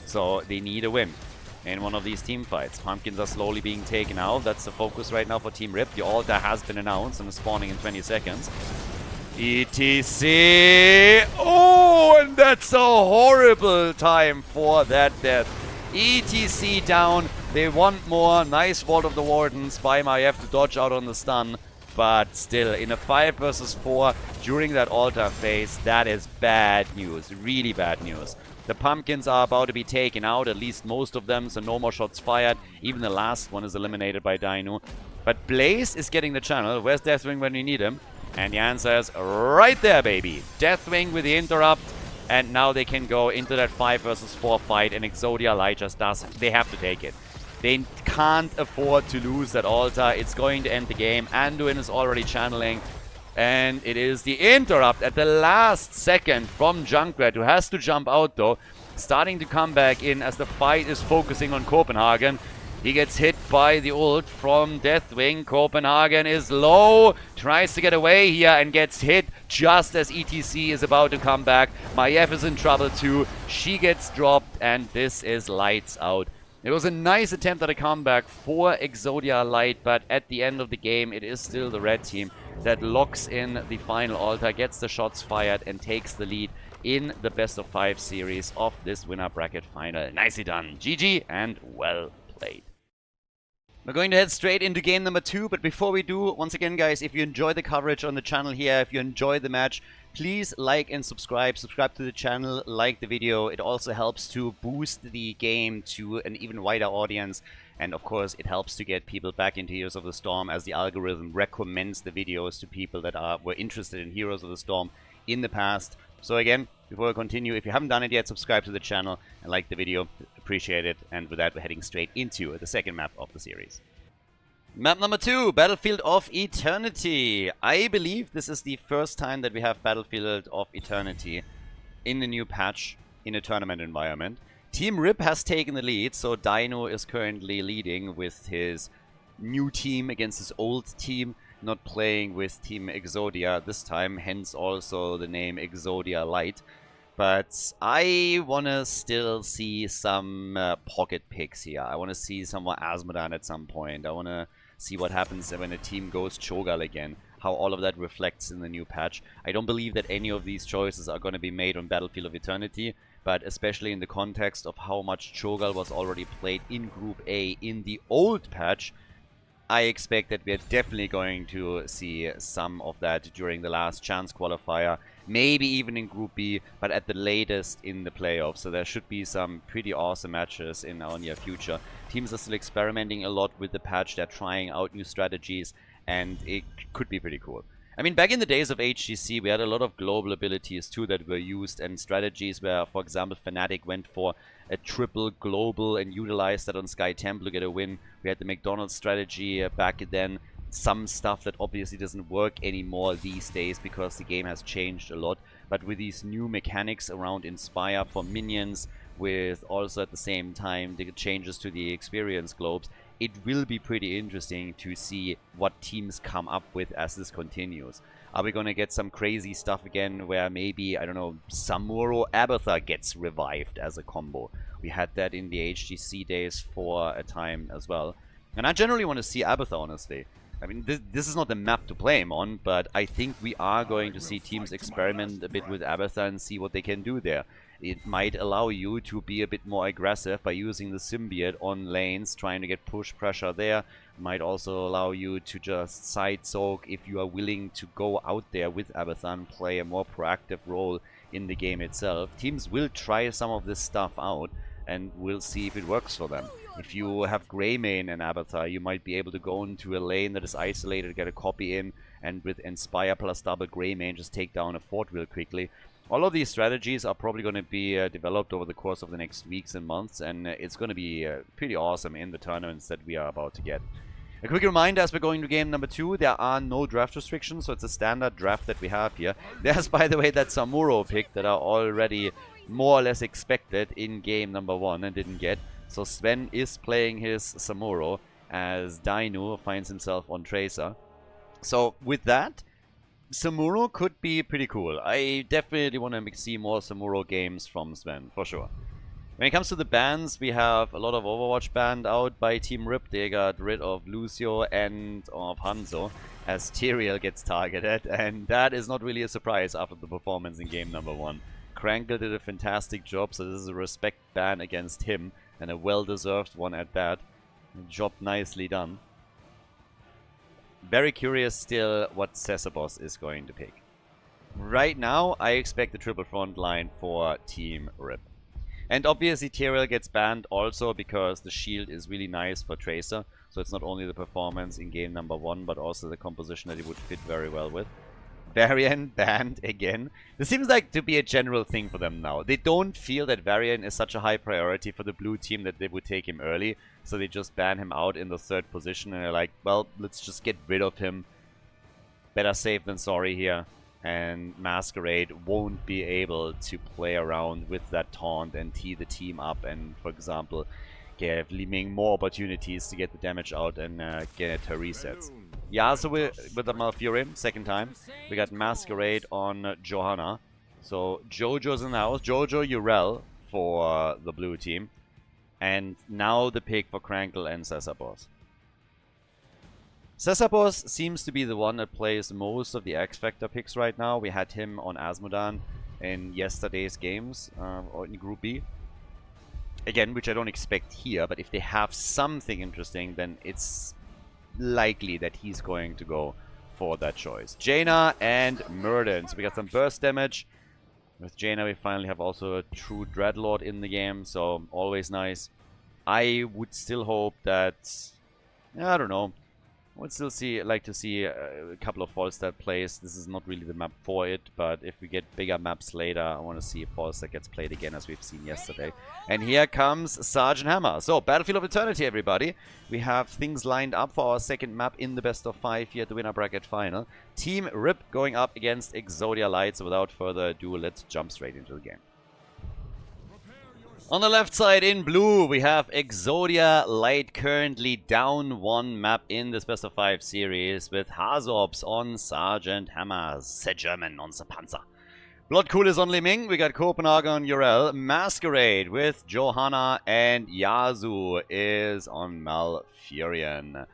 Speaker 1: So they need a win in one of these team fights. Pumpkins are slowly being taken out. That's the focus right now for Team Rip. The altar has been announced and is spawning in 20 seconds. ETC! Oh, and that's a horrible time for that death. ETC down. They want more. Nice Vault of the Wardens by Maiev to dodge out on the stun. But still, in a 5 versus 4 during that altar phase, that is bad news. Really bad news. The pumpkins are about to be taken out, at least most of them, so no more shots fired. Even the last one is eliminated by Dainu. But Blaze is getting the channel. Where's Deathwing when we need him? And the answer is right there, baby. Deathwing with the interrupt. And now they can go into that 5 versus 4 fight, and Exodia Light just does. They have to take it. They can't afford to lose that altar. It's going to end the game. Anduin is already channeling. And it is the interrupt at the last second from Junkrat, who has to jump out though. Starting to come back in as the fight is focusing on Copenhagen. He gets hit by the ult from Deathwing. Copenhagen is low, tries to get away here and gets hit just as ETC is about to come back. Maiev is in trouble too. She gets dropped and this is lights out. It was a nice attempt at a comeback for Exodia Light, but at the end of the game it is still the red team that locks in the final altar, gets the shots fired and takes the lead in the best of 5 series of this winner bracket final. Nicely done. GG and well played. We're going to head straight into game number 2, but before we do, once again guys, if you enjoy the coverage on the channel here, if you enjoy the match, please like and subscribe. Subscribe to the channel, like the video. It also helps to boost the game to an even wider audience. And of course, it helps to get people back into Heroes of the Storm as the algorithm recommends the videos to people that were interested in Heroes of the Storm in the past. So again, before we continue, if you haven't done it yet, subscribe to the channel and like the video. Appreciate it. And with that, we're heading straight into the second map of the series. Map number 2, Battlefield of Eternity. I believe this is the first time that we have Battlefield of Eternity in the new patch in a tournament environment. Team Rip has taken the lead, so Dino is currently leading with his new team against his old team, not playing with Team Exodia this time, hence also the name Exodia Light. But I want to still see some pocket picks here. I want to see some more Asmodan at some point. I want to see what happens when a team goes Cho'Gall again. How all of that reflects in the new patch. I don't believe that any of these choices are going to be made on Battlefield of Eternity. But especially in the context of how much Cho'Gall was already played in Group A in the old patch, I expect that we are definitely going to see some of that during the last chance qualifier, maybe even in Group B, but at the latest in the playoffs. So there should be some pretty awesome matches in our near future. Teams are still experimenting a lot with the patch, they're trying out new strategies, and it could be pretty cool. I mean, back in the days of HGC, we had a lot of global abilities too that were used, and strategies where, for example, Fnatic went for a triple global and utilized that on Sky Temple to get a win. We had the McDonald's strategy back then. Some stuff that obviously doesn't work anymore these days because the game has changed a lot. But with these new mechanics around Inspire for minions, with also at the same time the changes to the experience globes, it will be pretty interesting to see what teams come up with as this continues. Are we going to get some crazy stuff again where maybe, I don't know, Samuro Abathur gets revived as a combo? We had that in the HGC days for a time as well. And I generally want to see Abathur, honestly. I mean, this is not the map to play him on, but I think we are going to see teams experiment a bit with Abathur and see what they can do there. It might allow you to be a bit more aggressive by using the symbiote on lanes, trying to get push pressure there. It might also allow you to just side soak if you are willing to go out there with Abathur and play a more proactive role in the game itself. Teams will try some of this stuff out, and we'll see if it works for them. If you have Greymane and Abathur, you might be able to go into a lane that is isolated, get a copy in, and with Inspire plus double Greymane just take down a fort real quickly. All of these strategies are probably going to be developed over the course of the next weeks and months, and it's going to be pretty awesome in the tournaments that we are about to get. A quick reminder as we're going to game number 2, there are no draft restrictions, so it's a standard draft that we have here. There's, by the way, that Samuro pick that are already more or less expected in game number 1 and didn't get. So Sven is playing his Samuro as Dino finds himself on Tracer. So with that, Samuro could be pretty cool. I definitely want to see more Samuro games from Sven, for sure. When it comes to the bans, we have a lot of Overwatch banned out by Team Rip. They got rid of Lucio and of Hanzo as Tyrael gets targeted, and that is not really a surprise after the performance in game number 1. Krankel did a fantastic job, so this is a respect ban against him, and a well-deserved one at that. Job nicely done. Very curious still what Cesabos is going to pick. Right now, I expect the triple front line for Team Rip. And obviously Tyrael gets banned also because the shield is really nice for Tracer. So it's not only the performance in game number 1, but also the composition that he would fit very well with. Varian banned again. This seems like to be a general thing for them now. They don't feel that Varian is such a high priority for the blue team that they would take him early. So they just ban him out in the 3rd position. And they're like, well, let's just get rid of him. Better safe than sorry here. And Masquerade won't be able to play around with that taunt and tee the team up. And, for example, give Li Ming more opportunities to get the damage out and get her resets. Yasuo with the Malfurion, 2nd time. We got Masquerade on Johanna. So Jojo's in the house. Jojo Urel for the blue team. And now the pick for Krankle and Cesarbos. Cesarbos seems to be the one that plays most of the X-Factor picks right now. We had him on Asmodan in yesterday's games, or in Group B. Again, which I don't expect here, but if they have something interesting, then it's likely that he's going to go for that choice. Jaina and Murden. So we got some burst damage. With Jaina, we finally have also a true Dreadlord in the game, so always nice. I would still hope that... I don't know. I would still like to see a couple of Falstad plays. This is not really the map for it, but if we get bigger maps later, I want to see if Falstad gets played again as we've seen yesterday. And here comes Sergeant Hammer. So, Battlefield of Eternity, everybody. We have things lined up for our 2nd map in the best of 5 here at the winner bracket final. Team Rip going up against Exodia Light. So, without further ado, let's jump straight into the game. On the left side in blue, we have Exodia Light currently down 1 map in this best of 5 series with Hazorps on Sergeant Hammers, the German on the Panzer. Bloodcool is on Li Ming, we got Copenhagen on Urel, Masquerade with Johanna, and Yasu is on Malfurion.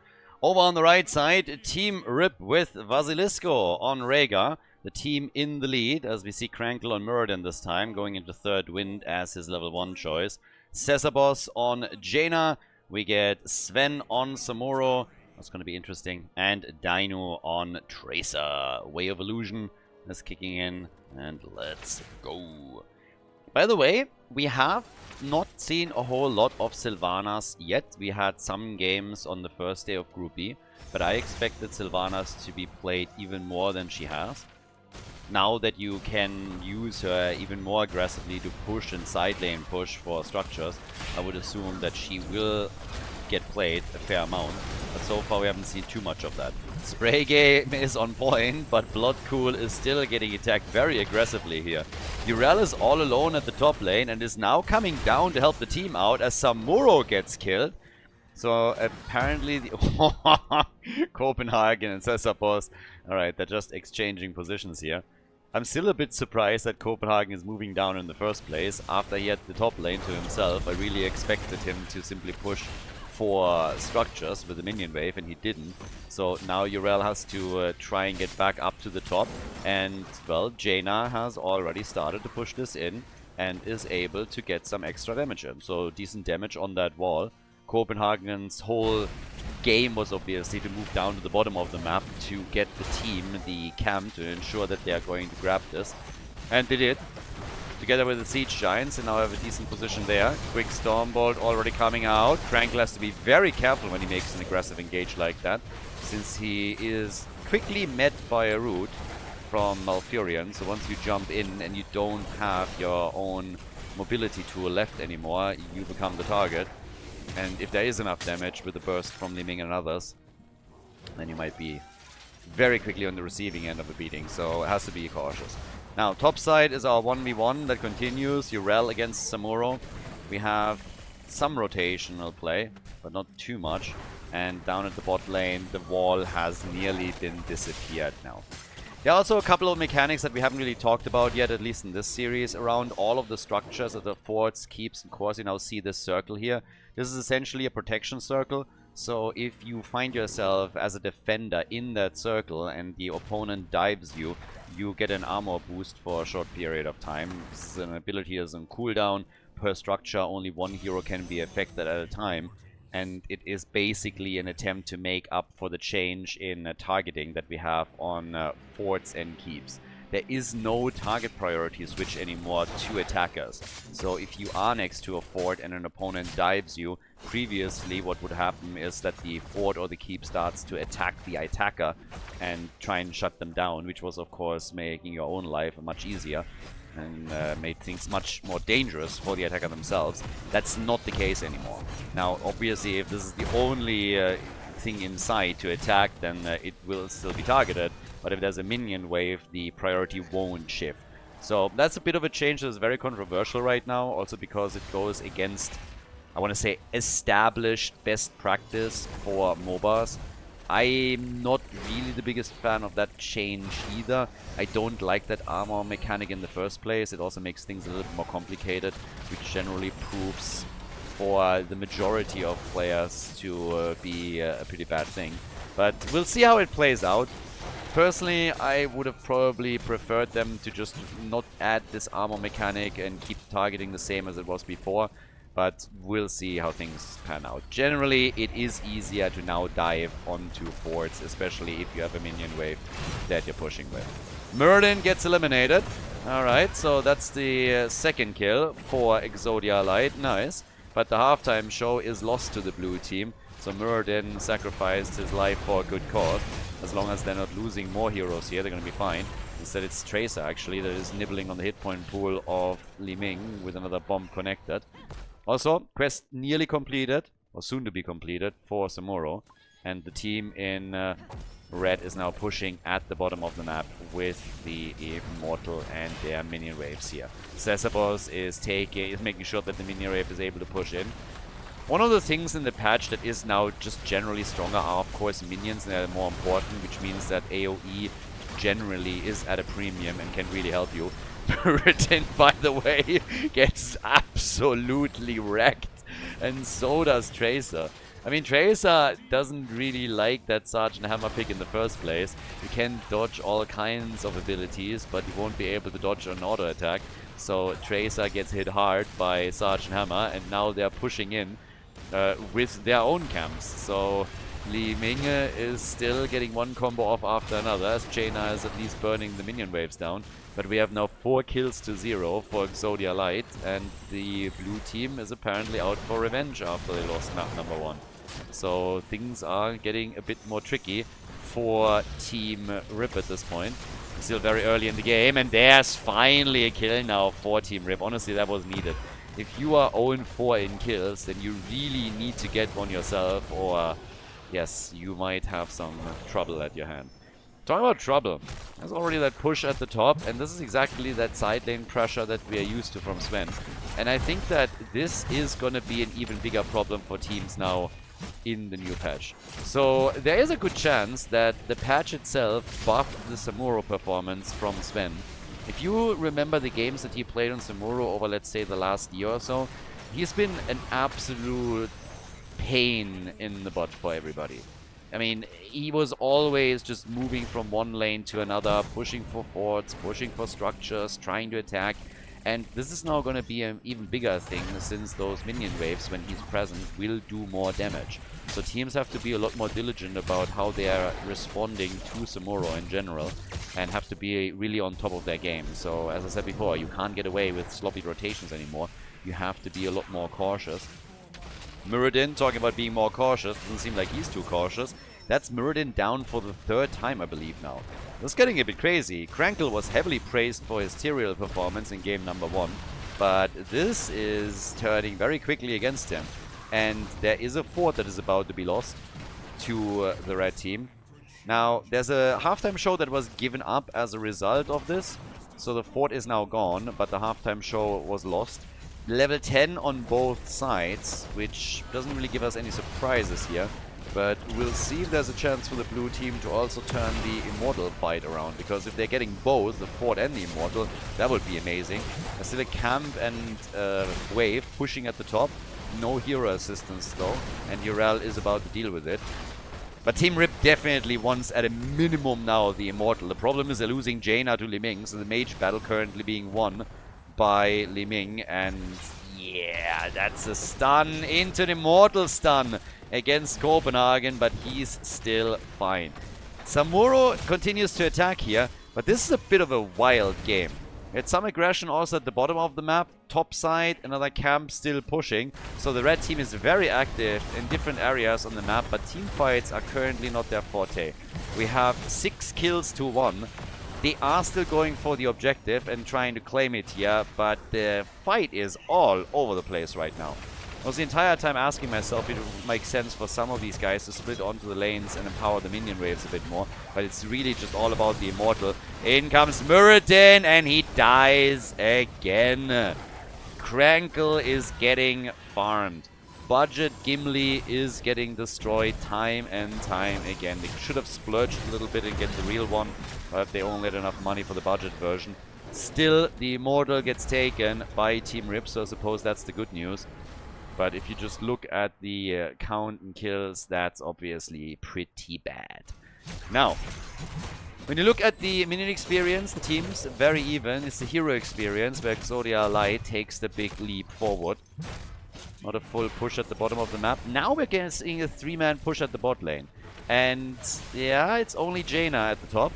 Speaker 1: Over on the right side, Team Rip with Vasilisco on Rhaegar. The team in the lead, as we see Krankle on Muradin this time, going into 3rd wind as his level 1 choice. Cesarbos on Jaina. We get Sven on Samuro. That's going to be interesting. And Dino on Tracer. Way of Illusion is kicking in. And let's go. By the way, we have not seen a whole lot of Sylvanas yet. We had some games on the first day of Group B. But I expected Sylvanas to be played even more than she has. Now that you can use her even more aggressively to push and side lane push for structures, I would assume that she will get played a fair amount. But so far we haven't seen too much of that. Spray game is on point, but Bloodcool is still getting attacked very aggressively here. Urel is all alone at the top lane and is now coming down to help the team out as Samuro gets killed. So apparently the Copenhagen and Cesarbos, alright, they're just exchanging positions here. I'm still a bit surprised that Copenhagen is moving down in the first place. After he had the top lane to himself, I really expected him to simply push for structures with the minion wave, and he didn't. So now Urel has to try and get back up to the top. And, well, Jaina has already started to push this in and is able to get some extra damage in. So decent damage on that wall. Copenhagen's whole game was obviously to move down to the bottom of the map to get the team, the camp, to ensure that they are going to grab this. And they did. Together with the Siege Giants, and now have a decent position there. Quick Stormbolt already coming out. Krankle has to be very careful when he makes an aggressive engage like that, since he is quickly met by a root from Malfurion. So once you jump in and you don't have your own mobility tool left anymore, you become the target. And if there is enough damage with the burst from Li Ming and others, then you might be very quickly on the receiving end of a beating. So it has to be cautious. Now, top side is our 1v1 that continues. Urel against Samuro. We have some rotational play, but not too much. And down at the bot lane, the wall has nearly been disappeared now. There are also a couple of mechanics that we haven't really talked about yet, at least in this series, around all of the structures of the forts, keeps, and cores. You now see this circle here. This is essentially a protection circle. So if you find yourself as a defender in that circle and the opponent dives you, you get an armor boost for a short period of time. This is an ability as a cooldown. Per structure, only one hero can be affected at a time. And it is basically an attempt to make up for the change in targeting that we have on forts and keeps. there is no target priority switch anymore to attackers. So if you are next to a fort and an opponent dives you, previously what would happen is that the fort or the keep starts to attack the attacker and try and shut them down, which was of course making your own life much easier and made things much more dangerous for the attacker themselves. That's not the case anymore. Now obviously if this is the only thing in sight to attack, then it will still be targeted, but if there's a minion wave, the priority won't shift. So that's a bit of a change that's very controversial right now, also because it goes against, I want to say, established best practice for MOBAs. I'm not really the biggest fan of that change either. I don't like that armor mechanic in the first place. It also makes things a little bit more complicated, which generally proves for the majority of players to be a pretty bad thing. But we'll see how it plays out. Personally, I would have probably preferred them to just not add this armor mechanic and keep targeting the same as it was before. But we'll see how things pan out. Generally, it is easier to now dive onto forts, especially if you have a minion wave that you're pushing with. Muradin gets eliminated. Alright, so that's the second kill for Exodia Light. Nice. But the halftime show is lost to the blue team. So Muradin sacrificed his life for a good cause. As long as they're not losing more heroes here, they're going to be fine. Instead, it's Tracer, actually, that is nibbling on the hit point pool of Li Ming with another bomb connected. Also, quest nearly completed, or soon to be completed, for Samuro. And the team in red is now pushing at the bottom of the map with the Immortal and their minion waves here. Cesabos is making sure that the minion wave is able to push in. One of the things in the patch that is now just generally stronger are, of course, minions, and they're more important, which means that AoE generally is at a premium and can really help you. Muradin, by the way, gets absolutely wrecked, and so does Tracer. I mean, Tracer doesn't really like that Sergeant Hammer pick in the first place. You can dodge all kinds of abilities, but you won't be able to dodge an auto attack. So Tracer gets hit hard by Sergeant Hammer, and now they're pushing in with their own camps. So Li Ming is still getting one combo off after another, as Jaina is at least burning the minion waves down. But we have now 4 kills to 0 for Exodia Light, and the blue team is apparently out for revenge after they lost map number 1. So things are getting a bit more tricky for Team Rip at this point. Still very early in the game, and there's finally a kill now for Team Rip. Honestly, that was needed. If you are 0-4 in kills, then you really need to get one yourself, or yes, you might have some trouble at your hand. Talking about trouble, there's already that push at the top, and this is exactly that side lane pressure that we are used to from Sven. And I think that this is going to be an even bigger problem for teams now in the new patch. So there is a good chance that the patch itself buffed the Samuro performance from Sven. If you remember the games that he played on Samuro over, let's say, the last year or so, he's been an absolute pain in the butt for everybody. I mean, he was always just moving from one lane to another, pushing for forts, pushing for structures, trying to attack. And this is now going to be an even bigger thing, since those minion waves, when he's present, will do more damage. So teams have to be a lot more diligent about how they are responding to Samuro in general, and have to be really on top of their game. So, as I said before, you can't get away with sloppy rotations anymore. You have to be a lot more cautious. Muradin, talking about being more cautious, doesn't seem like he's too cautious. That's Muradin down for the 3rd time, I believe, now. That's getting a bit crazy. Krankle was heavily praised for his Tyrael performance in game number 1, but this is turning very quickly against him. And there is a fort that is about to be lost to the red team. Now, there's a halftime show that was given up as a result of this, so the fort is now gone, but the halftime show was lost. Level 10 on both sides, which doesn't really give us any surprises here. But we'll see if there's a chance for the blue team to also turn the Immortal fight around. Because if they're getting both, the Fort and the Immortal, that would be amazing. There's still a camp and wave pushing at the top. No hero assistance though. And Urel is about to deal with it. But Team Rip definitely wants at a minimum now the Immortal. The problem is they're losing Jaina to Li Ming. So the mage battle currently being won by Li Ming, and yeah, that's a stun into an Immortal stun against Copenhagen, but he's still fine. Samuro continues to attack here, But this is a bit of a wild game. It's some aggression also at the bottom of the map. Top side, another camp still pushing. So the red team is very active in different areas on the map, but team fights are currently not their forte. We have 6 kills to 1. They are still going for the objective and trying to claim it here, but the fight is all over the place right now. I was the entire time asking myself if it would make sense for some of these guys to split onto the lanes and empower the minion waves a bit more, but it's really just all about the Immortal. In comes Muradin, and he dies again. Crankle is getting farmed. Budget Gimli is getting destroyed time and time again. They should have splurged a little bit and get the real one, but they only had enough money for the budget version. Still, the Immortal gets taken by Team Rip, so I suppose that's the good news. But if you just look at the count and kills, that's obviously pretty bad. Now, when you look at the minion experience, the team's very even. It's the hero experience where Exodia Light takes the big leap forward. Not a full push at the bottom of the map. Now we're getting a 3-man push at the bot lane. And yeah, it's only Jaina at the top.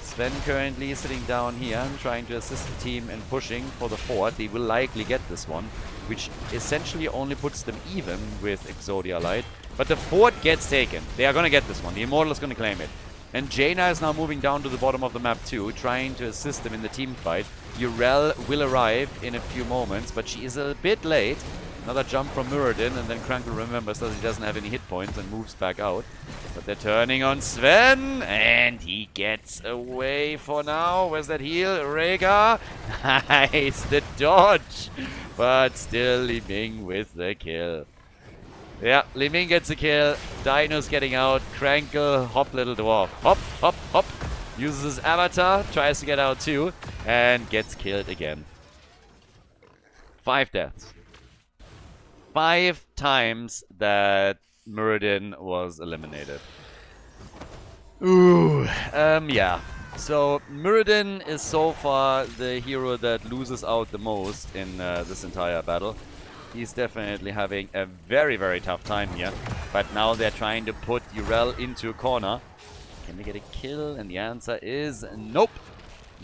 Speaker 1: Sven currently sitting down here and trying to assist the team in pushing for the fort. They will likely get this one, which essentially only puts them even with Exodia Light. But the fort gets taken. They are going to get this one. The Immortal is going to claim it. And Jaina is now moving down to the bottom of the map too, trying to assist them in the team fight. Urel will arrive in a few moments, but she is a bit late. Another jump from Muradin, and then Crankle remembers that he doesn't have any hit points and moves back out. But they're turning on Sven, and he gets away for now. Where's that heal? Rhaegar. Nice, the dodge. But still Li Ming with the kill. Yeah, Li Ming gets a kill. Dino's getting out. Crankle, hop little dwarf. Hop, hop, hop. Uses his avatar, tries to get out too, and gets killed again. 5 deaths. 5 times that Muradin was eliminated. Ooh, yeah. So, Muradin is so far the hero that loses out the most in this entire battle. He's definitely having a very, very tough time here. But now they're trying to put Urel into a corner. Can they get a kill? And the answer is nope.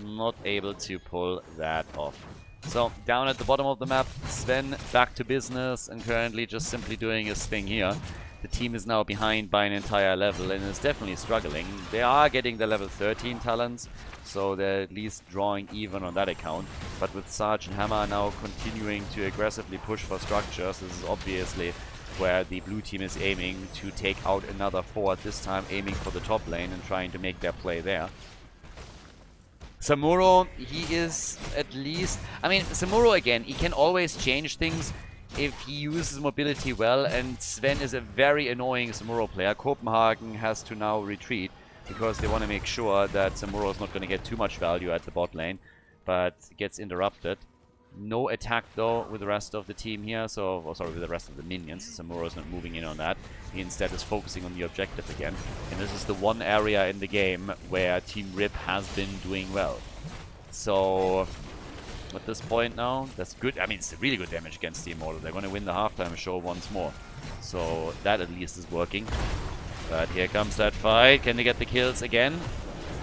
Speaker 1: Not able to pull that off. So, down at the bottom of the map, Sven back to business and currently just simply doing his thing here. The team is now behind by an entire level and is definitely struggling. They are getting the level 13 talents, so they're at least drawing even on that account. But with Sarge and Hammer now continuing to aggressively push for structures, this is obviously where the blue team is aiming to take out another fort, this time aiming for the top lane and trying to make their play there. Samuro, he is at least... I mean, Samuro, again, he can always change things if he uses mobility well, and Sven is a very annoying Samuro player. Copenhagen has to now retreat because they want to make sure that Samuro is not going to get too much value at the bot lane, but gets interrupted. No attack, though, with the rest of the team here, so... Oh, sorry, with the rest of the minions. Samuro is not moving in on that. He instead is focusing on the objective again. And this is the one area in the game where Team Rip has been doing well. So, at this point now, that's good. I mean, it's really good damage against the Immortal. They're going to win the halftime show once more. So, that at least is working. But here comes that fight. Can they get the kills again?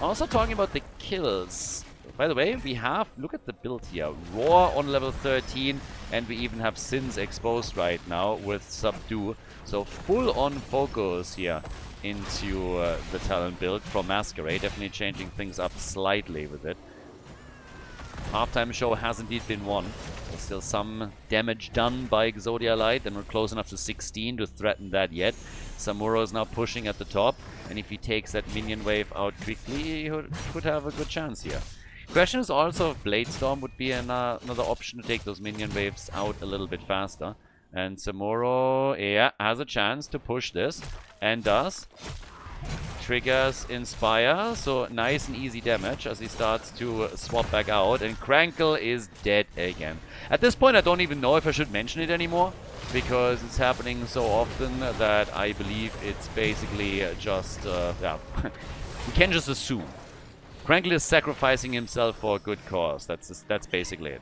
Speaker 1: Also talking about the kills... By the way, we have, look at the build here, Roar on level 13, and we even have Sins exposed right now with Subdue. So full on focus here into the talent build from Masquerade, definitely changing things up slightly with it. Halftime show has indeed been won. There's still some damage done by Exodia Light, and we're close enough to 16 to threaten that yet. Samuro is now pushing at the top, and if he takes that minion wave out quickly, he could have a good chance here. Question is also if Bladestorm would be another option to take those minion waves out a little bit faster. And Samuro, yeah, has a chance to push this, and does. Triggers Inspire, so nice and easy damage as he starts to swap back out, and Crankle is dead again. At this point I don't even know if I should mention it anymore, because it's happening so often that I believe it's basically just, yeah, we can just assume. Crankle is sacrificing himself for a good cause, that's basically it.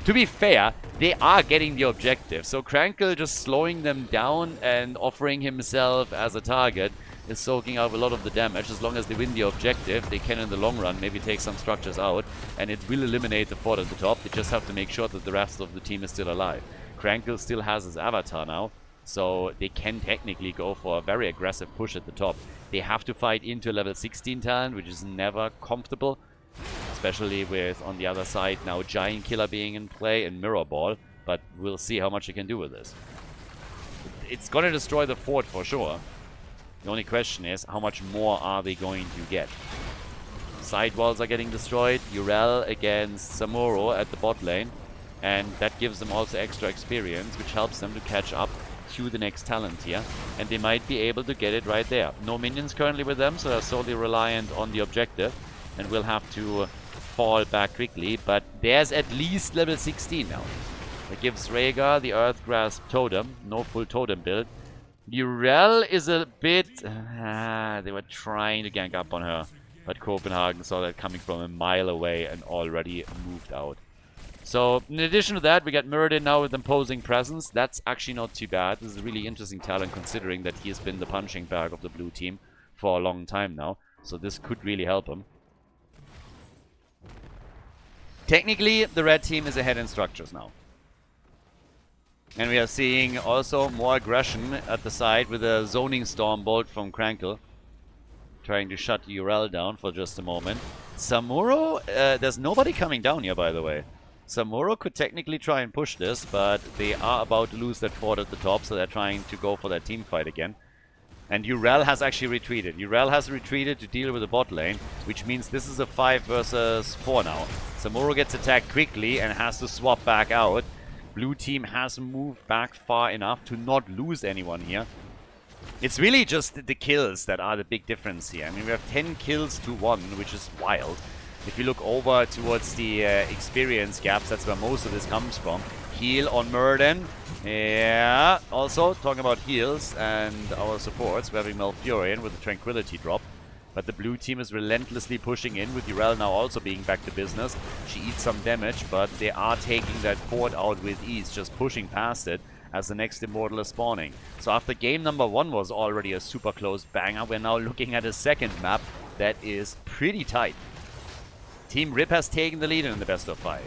Speaker 1: To be fair, they are getting the objective, so Crankle just slowing them down and offering himself as a target is soaking up a lot of the damage. As long as they win the objective, they can in the long run maybe take some structures out, and it will eliminate the fort at the top. They just have to make sure that the rest of the team is still alive. Crankle still has his avatar now, so they can technically go for a very aggressive push at the top. They have to fight into level 16 talent, which is never comfortable, especially with, on the other side, now Giant Killer being in play and Mirror Ball, but we'll see how much he can do with this. It's gonna destroy the fort for sure. The only question is, how much more are they going to get? Side walls are getting destroyed. Urel against Samuro at the bot lane. And that gives them also extra experience, which helps them to catch up to the next talent here. And they might be able to get it right there. No minions currently with them, so they're solely reliant on the objective. And will have to fall back quickly. But there's at least level 16 now. That gives Rhaegar the Earth Grasp Totem. No full totem build. Urel is a bit... they were trying to gank up on her. But Copenhagen saw that coming from a mile away and already moved out. So, in addition to that, we got Muradin now with imposing presence. That's actually not too bad. This is a really interesting talent considering that he has been the punching bag of the blue team for a long time now. So this could really help him. Technically, the red team is ahead in structures now. And we are seeing also more aggression at the side with a zoning storm bolt from Crankle. Trying to shut Urel down for just a moment. Samuro, there's nobody coming down here, by the way. Samuro could technically try and push this, but they are about to lose that fort at the top, so they're trying to go for that team fight again. And Urel has actually retreated. Urel has retreated to deal with the bot lane, which means this is a 5 versus 4 now. Samuro gets attacked quickly and has to swap back out. Blue team has moved back far enough to not lose anyone here. It's really just the kills that are the big difference here. I mean, we have 10 kills to 1, which is wild. If you look over towards the experience gaps, that's where most of this comes from. Heal on Muradin. Yeah. Also, talking about heals and our supports, we're having Malfurion with the Tranquility drop. But the blue team is relentlessly pushing in, with Urel now also being back to business. She eats some damage, but they are taking that fort out with ease, just pushing past it as the next Immortal is spawning. So after game number 1 was already a super close banger, we're now looking at a second map that is pretty tight. Team Rip has taken the lead in the best of 5.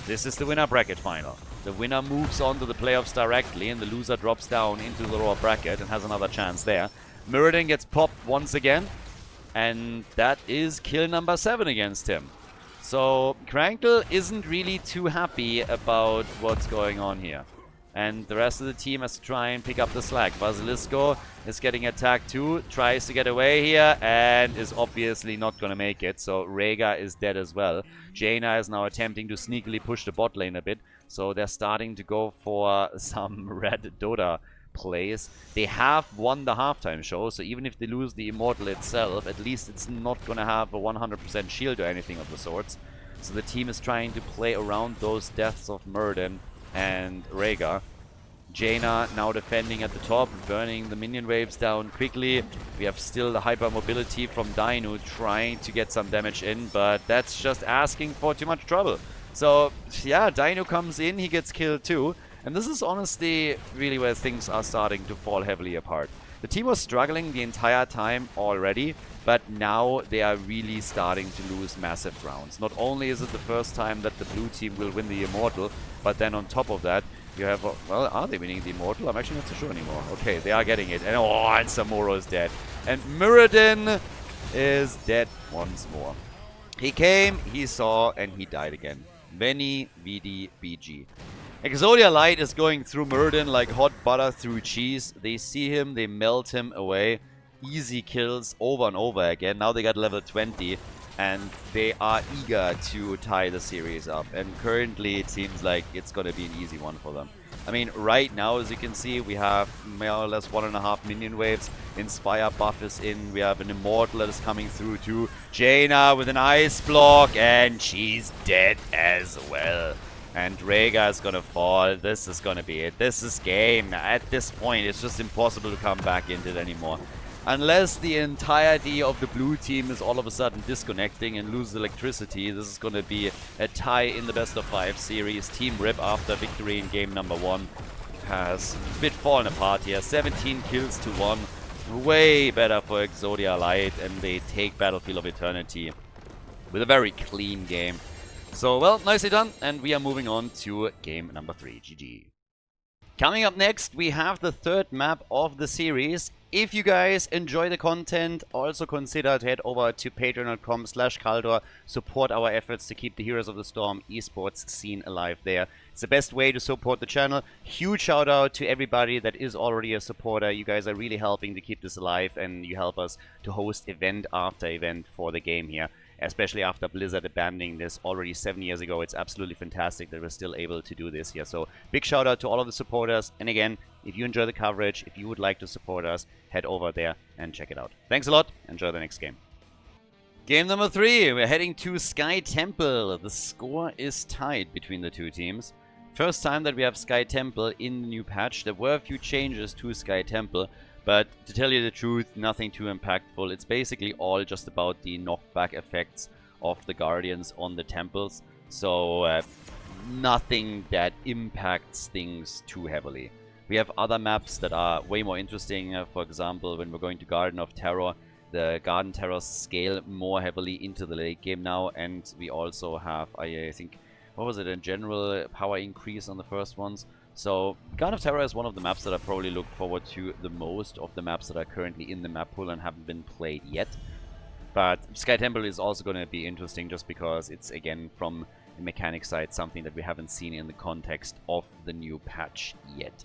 Speaker 1: This is the winner bracket final. The winner moves on to the playoffs directly, and the loser drops down into the lower bracket and has another chance there. Muradin gets popped once again. And that is kill number 7 against him. So Crankle isn't really too happy about what's going on here. And the rest of the team has to try and pick up the slack. Basilisco is getting attacked too, tries to get away here, and is obviously not going to make it. So Rhaegar is dead as well. Jaina is now attempting to sneakily push the bot lane a bit. So they're starting to go for some red Dota plays. They have won the halftime show, so even if they lose the Immortal itself, at least it's not going to have a 100% shield or anything of the sorts. So the team is trying to play around those deaths of Muradin and Rhaegar. Jaina now defending at the top, burning the minion waves down quickly. We have still the hyper mobility from Dainu trying to get some damage in, but that's just asking for too much trouble. So yeah, Dainu comes in, he gets killed too. And this is honestly really where things are starting to fall heavily apart. The team was struggling the entire time already, but now they are really starting to lose massive rounds. Not only is it the first time that the blue team will win the Immortal, but then on top of that, you have... well, are they winning the Immortal? I'm actually not so sure anymore. Okay, they are getting it. And and Samuro is dead. And Muradin is dead once more. He came, he saw, and he died again. Veni, Vidi, BG. Exodia Light is going through Muradin like hot butter through cheese. They see him, they melt him away. Easy kills over and over again. Now they got level 20 and they are eager to tie the series up. And currently it seems like it's going to be an easy one for them. I mean, right now, as you can see, we have more or less 1.5 minion waves. Inspire buff is in. We have an Immortal that is coming through too. Jaina with an ice block, and she's dead as well. And Rhaegar is gonna fall. This is gonna be it. This is game. At this point, it's just impossible to come back into it anymore. Unless the entirety of the blue team is all of a sudden disconnecting and loses electricity, this is gonna be a tie in the best of 5 series. Team Rip, after victory in game number 1, has a bit fallen apart here. 17 kills to 1. way better for Exodia Light, and they take Battlefield of Eternity with a very clean game. So, well, nicely done, and we are moving on to game number 3. GG. Coming up next, we have the third map of the series. If you guys enjoy the content, also consider to head over to patreon.com/Khaldor, support our efforts to keep the Heroes of the Storm esports scene alive there. It's the best way to support the channel. Huge shout out to everybody that is already a supporter. You guys are really helping to keep this alive, and you help us to host event after event for the game here. Especially after Blizzard abandoning this already 7 years ago. It's absolutely fantastic that we're still able to do this here. So big shout out to all of the supporters. And again, if you enjoy the coverage, if you would like to support us, head over there and check it out. Thanks a lot. Enjoy the next game. Game number 3. We're heading to Sky Temple. The score is tied between the two teams. First time that we have Sky Temple in the new patch. There were a few changes to Sky Temple. But to tell you the truth, nothing too impactful. It's basically all just about the knockback effects of the Guardians on the temples. So nothing that impacts things too heavily. We have other maps that are way more interesting. For example, when we're going to Garden of Terror, the Garden Terrors scale more heavily into the late game now. And we also have, I think, what was it, in general power increase on the first ones. So, Garden of Terror is one of the maps that I probably look forward to the most of the maps that are currently in the map pool and haven't been played yet. But Sky Temple is also going to be interesting just because it's, again, from the mechanic side, something that we haven't seen in the context of the new patch yet.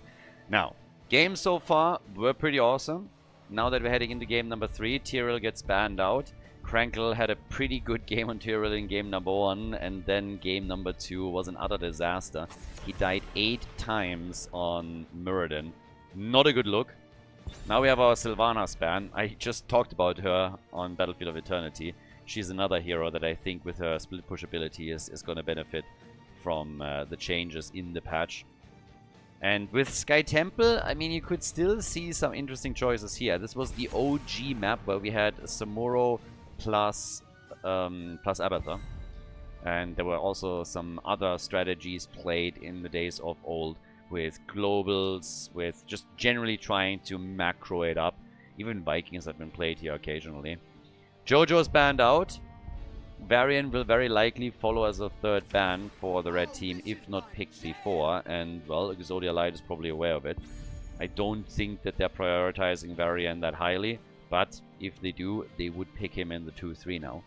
Speaker 1: Now, games so far were pretty awesome. Now that we're heading into game number 3, Tyrell gets banned out. Crankle had a pretty good game on Tyrell in game number 1, and then game number 2 was an utter disaster. He died 8 times on Muradin. Not a good look. Now we have our Sylvanas ban. I just talked about her on Battlefield of Eternity. She's another hero that I think with her split push ability is going to benefit from the changes in the patch. And with Sky Temple, I mean, you could still see some interesting choices here. This was the OG map where we had Samuro plus Abathur. And there were also some other strategies played in the days of old with globals, with just generally trying to macro it up. Even Vikings have been played here occasionally. Jojo's banned out. Varian will very likely follow as a third ban for the red team, if not picked before. And, well, Exodia Light is probably aware of it. I don't think that they're prioritizing Varian that highly. But if they do, they would pick him in the 2-3 now.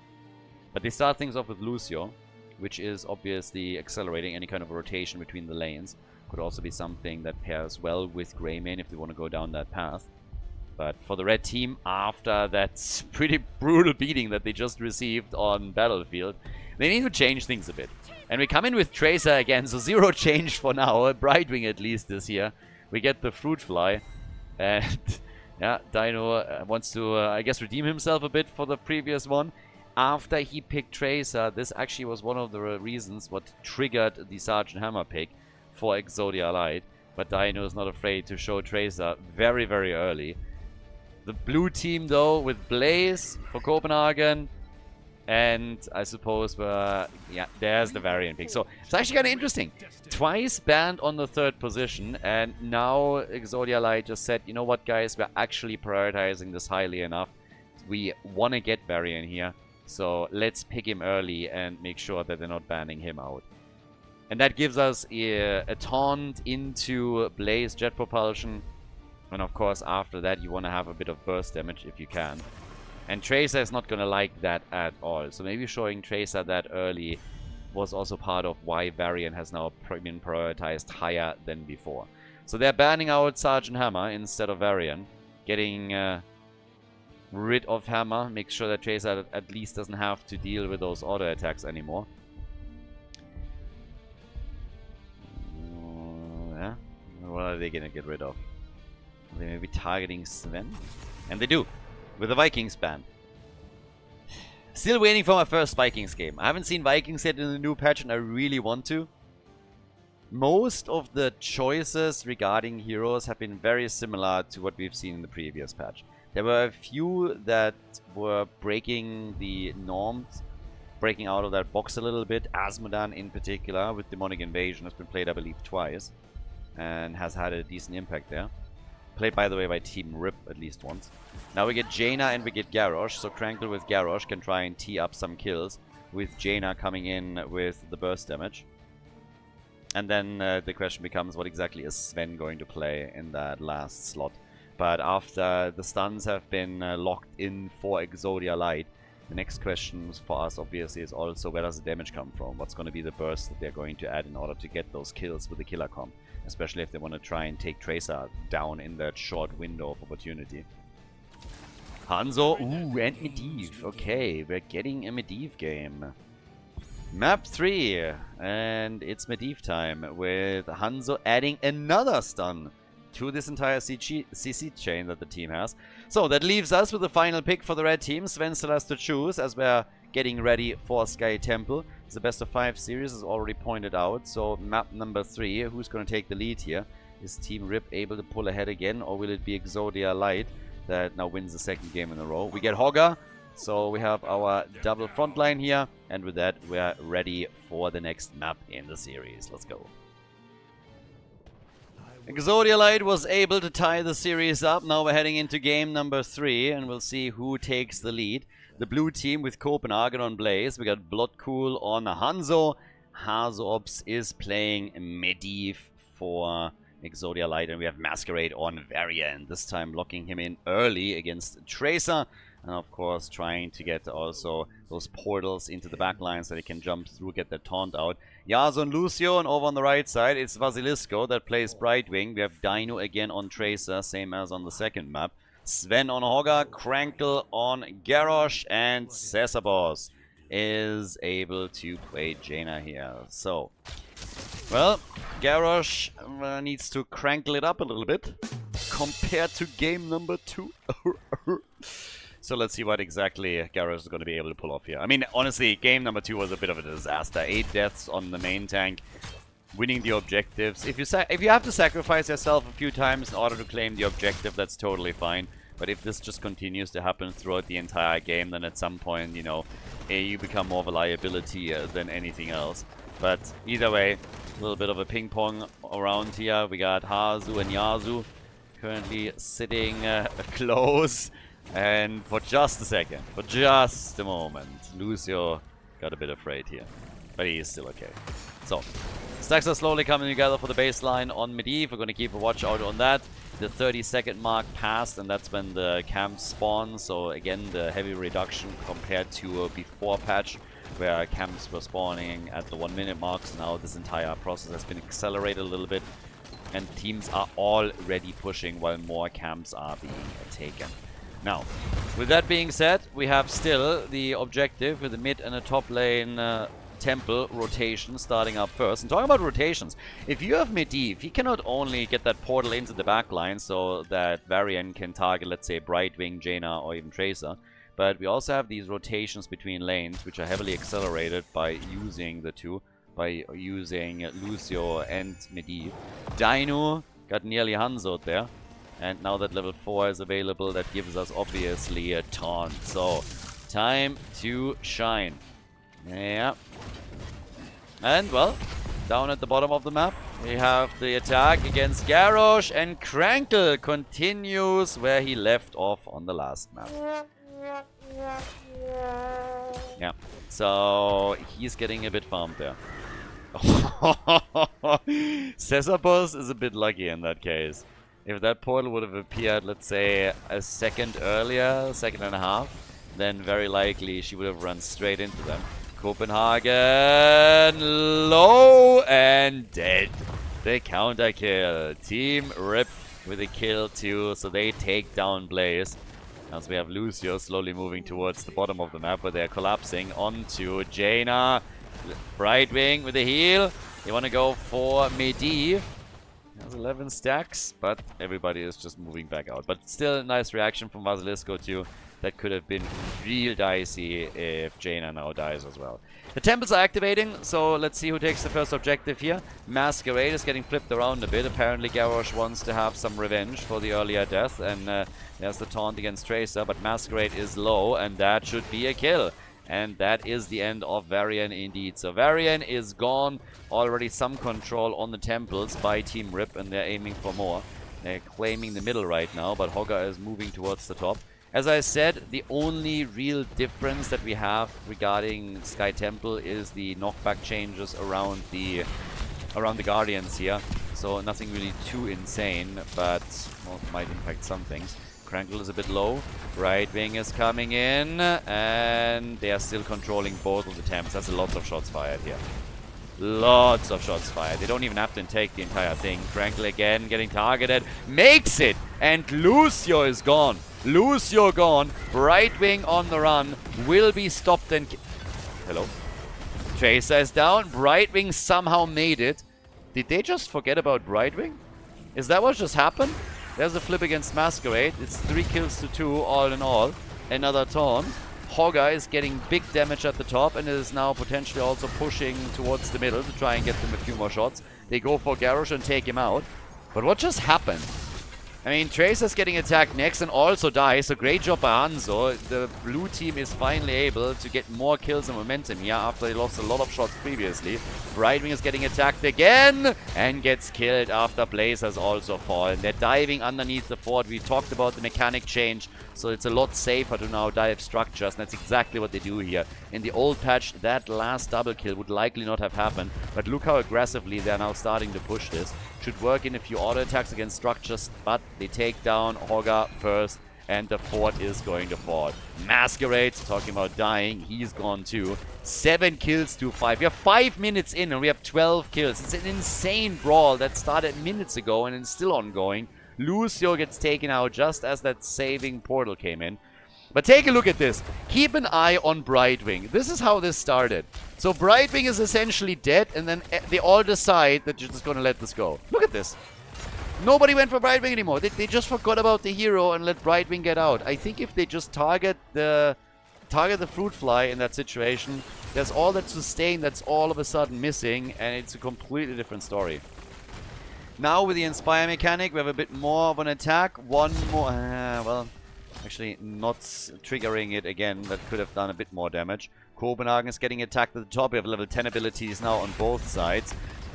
Speaker 1: But they start things off with Lucio, which is obviously accelerating any kind of rotation between the lanes. Could also be something that pairs well with Greymane if they want to go down that path. But for the red team, after that pretty brutal beating that they just received on Battlefield, they need to change things a bit. And we come in with Tracer again, so 0 change for now. Brightwing at least this year. We get the Fruit Fly. And yeah, Dino wants to, I guess, redeem himself a bit for the previous one. After he picked Tracer, this actually was one of the reasons what triggered the Sergeant Hammer pick for Exodia Light. But Dino is not afraid to show Tracer very, very early. The blue team, though, with Blaze for Copenhagen. And I suppose, yeah, there's the Varian pick. So it's actually kind of interesting. Twice banned on the 3rd position. And now Exodia Light just said, you know what, guys, we're actually prioritizing this highly enough. We want to get Varian here. So let's pick him early and make sure that they're not banning him out. And that gives us a taunt into Blaze Jet Propulsion. And of course, after that, you want to have a bit of burst damage if you can. And Tracer is not going to like that at all. So maybe showing Tracer that early was also part of why Varian has now been prioritized higher than before. So they're banning out Sergeant Hammer instead of Varian. Getting rid of Hammer. Make sure that Tracer at least doesn't have to deal with those auto attacks anymore. Yeah. What are they going to get rid of? They may be targeting Sven. And they do. With the Vikings ban. Still waiting for my first Vikings game. I haven't seen Vikings yet in the new patch and I really want to. Most of the choices regarding heroes have been very similar to what we've seen in the previous patch. There were a few that were breaking the norms. Breaking out of that box a little bit. Asmodan in particular with Demonic Invasion has been played I believe twice. And has had a decent impact there. Played, by the way, by Team Rip at least once. Now we get Jaina and we get Garrosh. So Krankle with Garrosh can try and tee up some kills, with Jaina coming in with the burst damage. And then the question becomes, what exactly is Sven going to play in that last slot? But after the stuns have been locked in for Exodia Light, the next question for us obviously is also, where does the damage come from? What's going to be the burst that they're going to add in order to get those kills with the killer comp? Especially if they want to try and take Tracer down in that short window of opportunity. Hanzo, ooh, and Medivh. Okay, we're getting a Medivh game. Map 3, and it's Medivh time, with Hanzo adding another stun to this entire CC chain that the team has. So that leaves us with the final pick for the red team. Sven still has to choose as we're getting ready for Sky Temple. The best of 5 series is already pointed out. So map number 3, who's going to take the lead here? Is Team Rip able to pull ahead again, or will it be Exodia Light that now wins the second game in a row? We get Hogger, so we have our double front line here, and with that we're ready for the next map in the series. Let's go. Exodia Light was able to tie the series up. Now we're heading into game number 3, and we'll see who takes the lead. The blue team with Copenhagen on Blaze. We got Bloodcool on Hanzo. Hazops is playing Medivh for Exodia Light, and we have Masquerade on Varian. This time locking him in early against Tracer. And of course trying to get also those portals into the backline so they can jump through, get their taunt out. Yasuo and Lucio, and over on the right side it's Vasilisco that plays Brightwing. We have Dino again on Tracer, same as on the second map. Sven on Hogger, Krankle on Garrosh, and Cesabos is able to play Jaina here. So, well, Garrosh needs to crankle it up a little bit compared to game number 2. So let's see what exactly Garrosh is going to be able to pull off here. I mean, honestly, game number 2 was a bit of a disaster. 8 deaths on the main tank, winning the objectives. If you have to sacrifice yourself a few times in order to claim the objective, that's totally fine. But if this just continues to happen throughout the entire game, then at some point, you know, you become more of a liability than anything else. But either way, a little bit of a ping pong around here. We got Hazu and Yasu currently sitting close. And for just a second, for just a moment, Lucio got a bit afraid here. But he is still okay. So, stacks are slowly coming together for the baseline on Medivh. We're going to keep a watch out on that. The 30-second mark passed, and that's when the camps spawn. So again, the heavy reduction compared to before patch, where camps were spawning at the 1-minute marks. Now this entire process has been accelerated a little bit, and teams are already pushing while more camps are being taken. Now, with that being said, we have still the objective with the mid and the top lane temple rotation starting up first. And talking about rotations, if you have Medivh, he can not only get that portal into the backline so that Varian can target, let's say, Brightwing, Jaina, or even Tracer, but we also have these rotations between lanes, which are heavily accelerated by using the two, by using Lucio and Medivh. Dino got nearly Hanzo'd there. And now that level 4 is available, that gives us obviously a taunt. So, time to shine. Yeah. And, well, down at the bottom of the map, we have the attack against Garrosh, and Krankle continues where he left off on the last map. Yeah. So, he's getting a bit farmed there. Cesabos is a bit lucky in that case. If that portal would have appeared, let's say, a second earlier, second and a half, then very likely she would have run straight into them. Copenhagen, low and dead. The counter kill. Team Rip with a kill too, so they take down Blaze. As we have Lucio slowly moving towards the bottom of the map, where they're collapsing onto Jaina. Brightwing with a heal. They want to go for Medivh. Has 11 stacks, but everybody is just moving back out. But still a nice reaction from Vasilisco too. That could have been real dicey if Jaina now dies as well. The temples are activating, so let's see who takes the first objective here. Masquerade is getting flipped around a bit. Apparently Garrosh wants to have some revenge for the earlier death, and there's the taunt against Tracer, but Masquerade is low, and that should be a kill. And that is the end of Varian indeed. So Varian is gone. Already some control on the temples by Team Rip, and they're aiming for more. They're claiming the middle right now, but Hogger is moving towards the top. As I said, the only real difference that we have regarding Sky Temple is the knockback changes around the Guardians here. So nothing really too insane, but well, might impact some things. Crankle is a bit low. Right wing is coming in, and they are still controlling both of the temps. That's lots of shots fired here. Lots of shots fired. They don't even have to take the entire thing. Crankle again getting targeted. Makes it! And Lucio is gone. Lucio gone. Right wing on the run. Will be stopped and... Hello? Tracer is down. Brightwing somehow made it. Did they just forget about Brightwing? Is that what just happened? There's a flip against Masquerade. It's 3 kills to 2 all in all. Another taunt. Hogger is getting big damage at the top and is now potentially also pushing towards the middle to try and get them a few more shots. They go for Garrosh and take him out. But what just happened? I mean, Tracer's getting attacked next and also dies, so great job by Hanzo. The blue team is finally able to get more kills and momentum here after they lost a lot of shots previously. Brightwing is getting attacked again and gets killed after Blaze has also fallen. They're diving underneath the fort. We talked about the mechanic change, so it's a lot safer to now dive structures, and that's exactly what they do here. In the old patch, that last double kill would likely not have happened, but look how aggressively they're now starting to push this. Should work in a few auto attacks against structures, but they take down Hogger first, and the fort is going to fall. Masquerade, talking about dying, he's gone too. 7 kills to 5. We are 5 minutes in and we have 12 kills. It's an insane brawl that started minutes ago and is still ongoing. Lucio gets taken out just as that saving portal came in. But take a look at this. Keep an eye on Brightwing. This is how this started. So Brightwing is essentially dead, and then they all decide that you're just going to let this go. Look at this. Nobody went for Brightwing anymore. They just forgot about the hero and let Brightwing get out. I think if they just target the fruit fly in that situation, there's all that sustain that's all of a sudden missing, and it's a completely different story. Now with the Inspire mechanic, we have a bit more of an attack. One more... well... Actually, not triggering it again. That could have done a bit more damage. Copenhagen is getting attacked at the top. We have level 10 abilities now on both sides.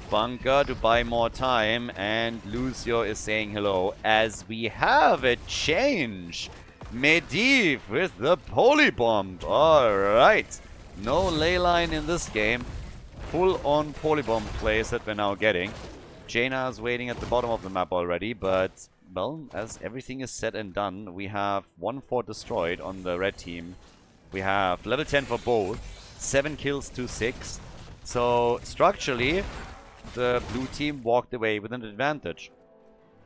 Speaker 1: Bunker to buy more time. And Lucio is saying hello as we have a change. Medivh with the polybomb. Alright. No ley line in this game. Full-on polybomb plays that we're now getting. Jaina is waiting at the bottom of the map already, but... well, as everything is said and done, we have 1 fort destroyed on the red team. We have level 10 for both, 7 kills to 6. So, structurally, the blue team walked away with an advantage.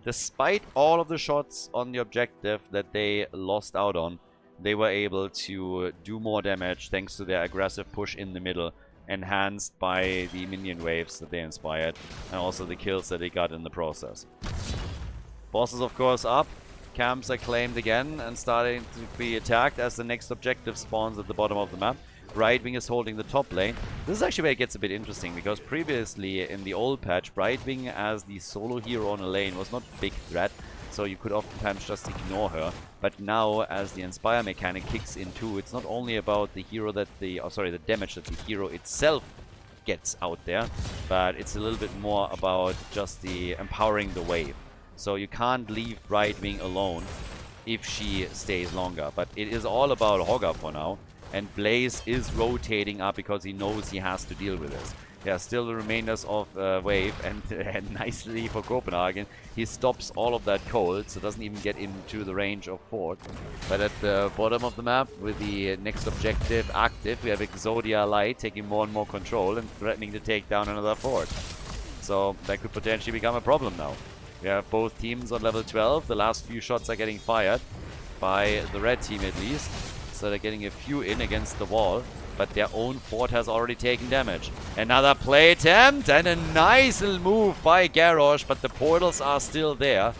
Speaker 1: Despite all of the shots on the objective that they lost out on, they were able to do more damage thanks to their aggressive push in the middle, enhanced by the minion waves that they inspired, and also the kills that they got in the process. Bosses, of course, up. Camps are claimed again and starting to be attacked as the next objective spawns at the bottom of the map. Brightwing is holding the top lane. This is actually where it gets a bit interesting, because previously in the old patch, Brightwing as the solo hero on a lane was not a big threat, so you could oftentimes just ignore her. But now, as the Inspire mechanic kicks in too, it's not only about the hero that the damage that the hero itself gets out there, but it's a little bit more about just the empowering the wave. So you can't leave Brightwing alone if she stays longer. But it is all about Hogger for now. And Blaze is rotating up because he knows he has to deal with this. There are still the remainders of wave. And nicely for Copenhagen, he stops all of that cold. So doesn't even get into the range of fort. But at the bottom of the map, with the next objective active, we have Exodia Light taking more and more control and threatening to take down another fort. So that could potentially become a problem now. We have both teams on level 12. The last few shots are getting fired by the red team at least. So they're getting a few in against the wall. But their own fort has already taken damage. Another play attempt and a nice little move by Garrosh. But the portals are still there.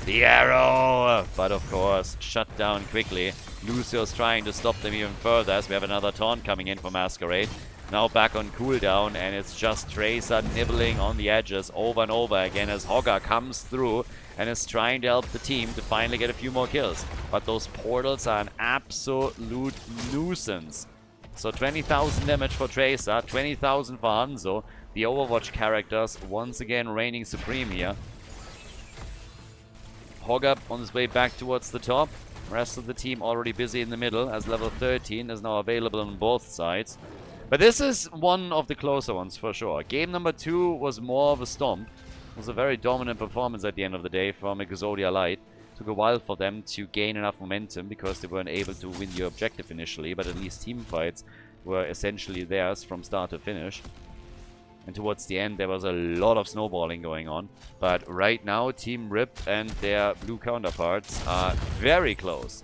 Speaker 1: The arrow! But of course, shut down quickly. Lucio's trying to stop them even further as we have another taunt coming in for Masquerade. Now back on cooldown, and it's just Tracer nibbling on the edges over and over again as Hogger comes through and is trying to help the team to finally get a few more kills. But those portals are an absolute nuisance. So 20,000 damage for Tracer, 20,000 for Hanzo. The Overwatch characters once again reigning supreme here. Hogga on his way back towards the top. Rest of the team already busy in the middle, as level 13 is now available on both sides. But this is one of the closer ones for sure. Game number 2 was more of a stomp. It was a very dominant performance at the end of the day from Exodia Light. Took a while for them to gain enough momentum because they weren't able to win the objective initially, but at least team fights were essentially theirs from start to finish. And towards the end there was a lot of snowballing going on. But right now Team Rip and their blue counterparts are very close.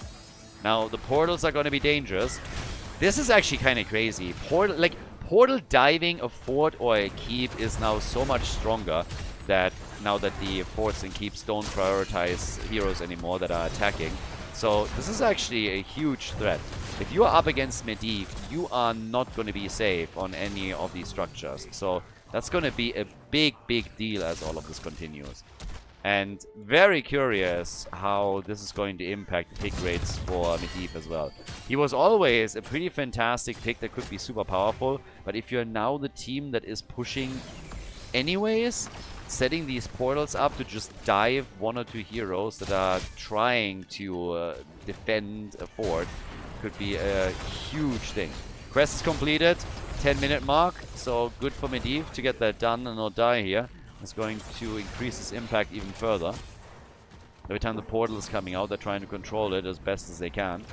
Speaker 1: Now the portals are going to be dangerous. This is actually kind of crazy. Portal diving a fort or a keep is now so much stronger that now that the forts and keeps don't prioritize heroes anymore that are attacking. So this is actually a huge threat. If you are up against Medivh, you are not going to be safe on any of these structures. So that's going to be a big deal as all of this continues. And very curious how this is going to impact the pick rates for Medivh as well. He was always a pretty fantastic pick that could be super powerful, but if you're now the team that is pushing anyways, setting these portals up to just dive 1 or 2 heroes that are trying to defend a fort could be a huge thing. Quest is completed, 10-minute mark, so good for Medivh to get that done and not die here. It's going to increase its impact even further. Every time the portal is coming out, they're trying to control it as best as they can.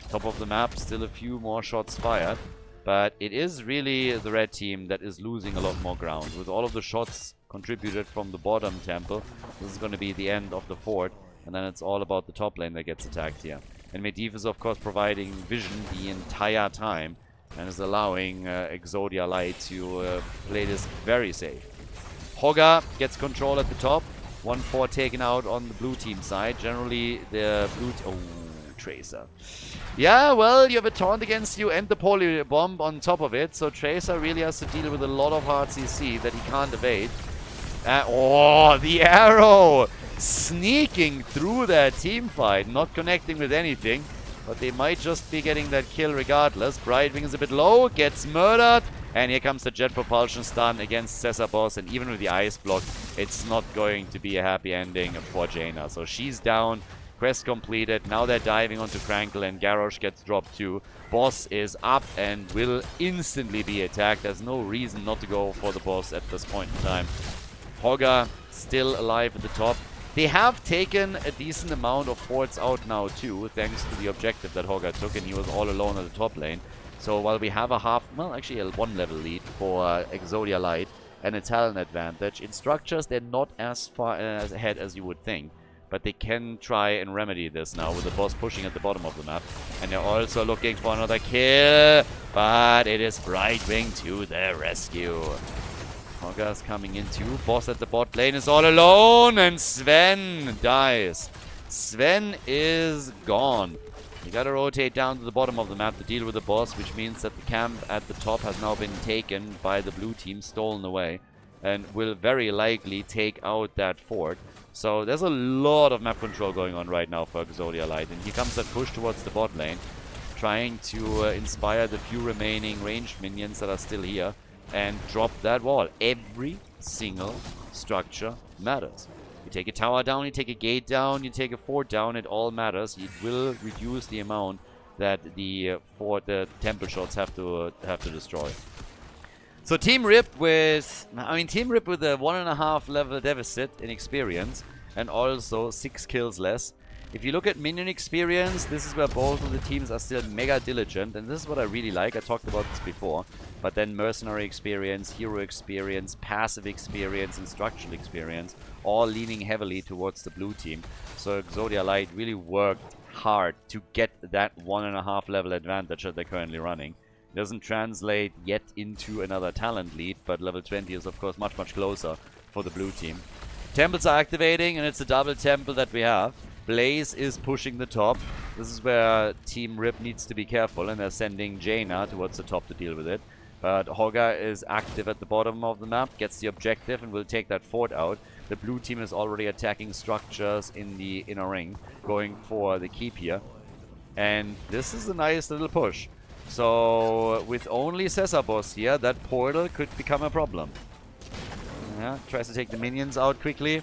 Speaker 1: Top of the map, still a few more shots fired. But it is really the red team that is losing a lot more ground. With all of the shots contributed from the bottom temple, this is going to be the end of the fort. And then it's all about the top lane that gets attacked here. And Medivh is of course providing vision the entire time. And is allowing Exodia Light to play this very safe. Hogga gets control at the top. 1-4 taken out on the blue team side. Generally, the blue... Oh, Tracer. Yeah, well, you have a taunt against you and the poly bomb on top of it. So Tracer really has to deal with a lot of hard CC that he can't evade. Oh, the arrow! Sneaking through that team fight. Not connecting with anything. But they might just be getting that kill regardless. Brightwing is a bit low. Gets murdered. And here comes the jet propulsion stun against Cesar Boss. And even with the ice block, it's not going to be a happy ending for Jaina. So she's down. Quest completed. Now they're diving onto Crankle and Garrosh gets dropped too. Boss is up and will instantly be attacked. There's no reason not to go for the boss at this point in time. Hogga still alive at the top. They have taken a decent amount of forts out now too, thanks to the objective that Hogga took, and he was all alone at the top lane. So while we have a actually a 1-level lead for Exodia Light and a talent advantage, in structures they're not as far ahead as you would think. But they can try and remedy this now with the boss pushing at the bottom of the map. And they're also looking for another kill, but it is Brightwing to the rescue. Hogga's coming in too. Boss at the bot lane is all alone, and Sven dies. Sven is gone. You gotta rotate down to the bottom of the map to deal with the boss, which means that the camp at the top has now been taken by the blue team, stolen away, and will very likely take out that fort. So there's a lot of map control going on right now for Exodia Light, and here comes that push towards the bot lane, trying to inspire the few remaining ranged minions that are still here, and drop that wall. Every single structure matters. You take a tower down, you take a gate down, you take a fort down, it all matters. It will reduce the amount that the temple shots have to destroy. So Team Rip with a 1.5 level deficit in experience and also 6 kills less. If you look at minion experience, this is where both of the teams are still mega diligent, and this is what I really like. I talked about this before. But then mercenary experience, hero experience, passive experience, and structural experience, all leaning heavily towards the blue team. So Exodia Light really worked hard to get that 1.5 level advantage that they're currently running. It doesn't translate yet into another talent lead, but level 20 is of course much closer for the blue team. Temples are activating, and it's a double temple that we have. Blaze is pushing the top. This is where Team Rip needs to be careful, and they're sending Jaina towards the top to deal with it. But Hogga is active at the bottom of the map, gets the objective, and will take that fort out. The blue team is already attacking structures in the inner ring, going for the keep here. And this is a nice little push. So with only Cesar Boss here, that portal could become a problem. Yeah, tries to take the minions out quickly.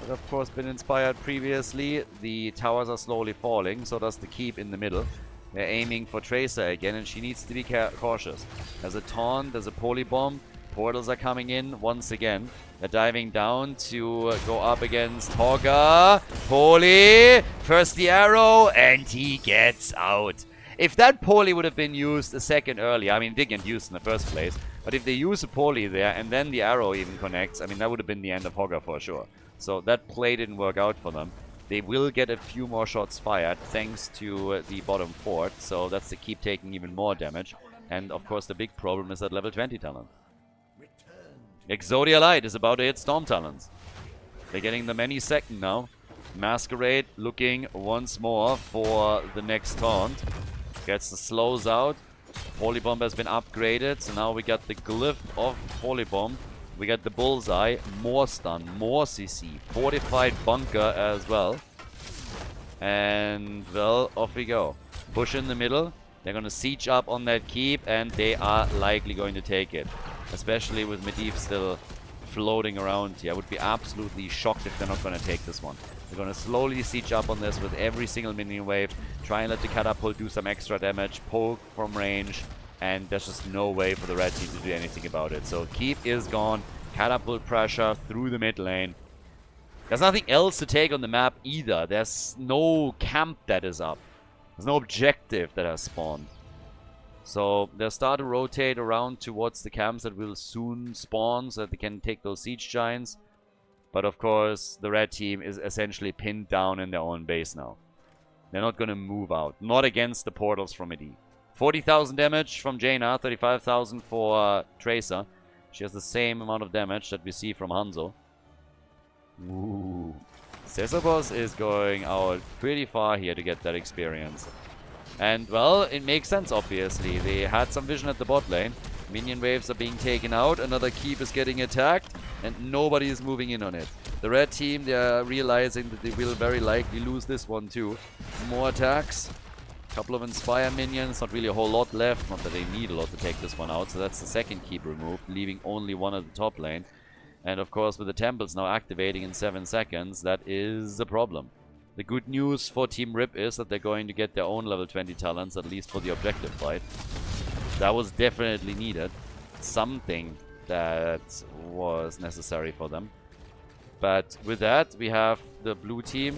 Speaker 1: has of course been inspired previously. The towers are slowly falling, so does the keep in the middle. They're aiming for Tracer again, and she needs to be cautious. There's a taunt, there's a polybomb. Portals are coming in once again. They're diving down to go up against Hogger. Poly! First the arrow, and he gets out. If that Poly would have been used a second earlier, I mean, it didn't get used in the first place, but if they use a Poly there and then the arrow even connects, I mean, that would have been the end of Hogger for sure. So that play didn't work out for them. They will get a few more shots fired thanks to the bottom fort, so that's to keep taking even more damage. And of course the big problem is that level 20 talent. Exodia Light is about to hit Storm Talons. They're getting them any second now. Masquerade looking once more for the next taunt. Gets the slows out. Polybomb has been upgraded, so now we got the glyph of Polybomb. We got the bullseye, more stun, more CC, fortified bunker as well. And well, off we go. Push in the middle. They're going to siege up on that keep, and they are likely going to take it. Especially with Medivh still floating around here. I would be absolutely shocked if they're not going to take this one. They're going to slowly siege up on this with every single minion wave. Try and let the catapult do some extra damage. Poke from range. And there's just no way for the red team to do anything about it. So keep is gone. Catapult pressure through the mid lane. There's nothing else to take on the map either. There's no camp that is up. There's no objective that has spawned. So they'll start to rotate around towards the camps that will soon spawn so that they can take those siege giants. But of course, the red team is essentially pinned down in their own base now. They're not going to move out. Not against the portals from Medivh. 40,000 damage from Jaina, 35,000 for Tracer. She has the same amount of damage that we see from Hanzo. Ooh. Cesarbos is going out pretty far here to get that experience. And, well, it makes sense, obviously. They had some vision at the bot lane. Minion waves are being taken out. Another keep is getting attacked. And nobody is moving in on it. The red team, they are realizing that they will very likely lose this one too. More attacks. Couple of Inspire minions. Not really a whole lot left. Not that they need a lot to take this one out. So that's the second keep removed, leaving only one at the top lane. And, of course, with the temples now activating in 7 seconds, that is a problem. The good news for Team Rip is that they're going to get their own level 20 talents, at least for the objective fight. That was definitely needed. Something that was necessary for them. But with that, we have the blue team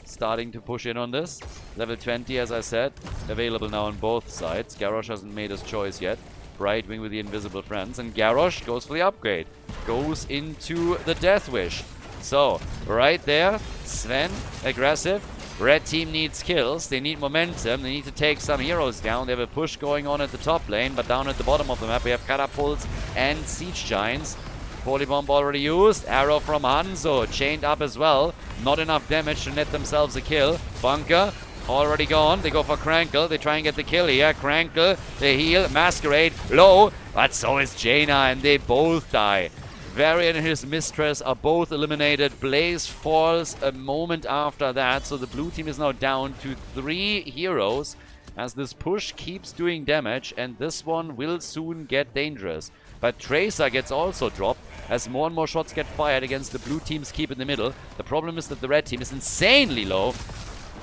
Speaker 1: starting to push in on this. Level 20, as I said, available now on both sides. Garrosh hasn't made his choice yet. Brightwing with the invisible friends. And Garrosh goes for the upgrade. Goes into the Death Wish. So, right there, Sven, aggressive. Red team needs kills. They need momentum. They need to take some heroes down. They have a push going on at the top lane, but down at the bottom of the map we have catapults and siege giants. Polybomb already used. Arrow from Hanzo, chained up as well. Not enough damage to net themselves a kill. Bunker, already gone. They go for Crankle. They try and get the kill here. Crankle, they heal. Masquerade, low. But so is Jaina, and they both die. Varian and his mistress are both eliminated. Blaze falls a moment after that. So the blue team is now down to 3 heroes as this push keeps doing damage. And this one will soon get dangerous. But Tracer gets also dropped as more and more shots get fired against the blue team's keep in the middle. The problem is that the red team is insanely low.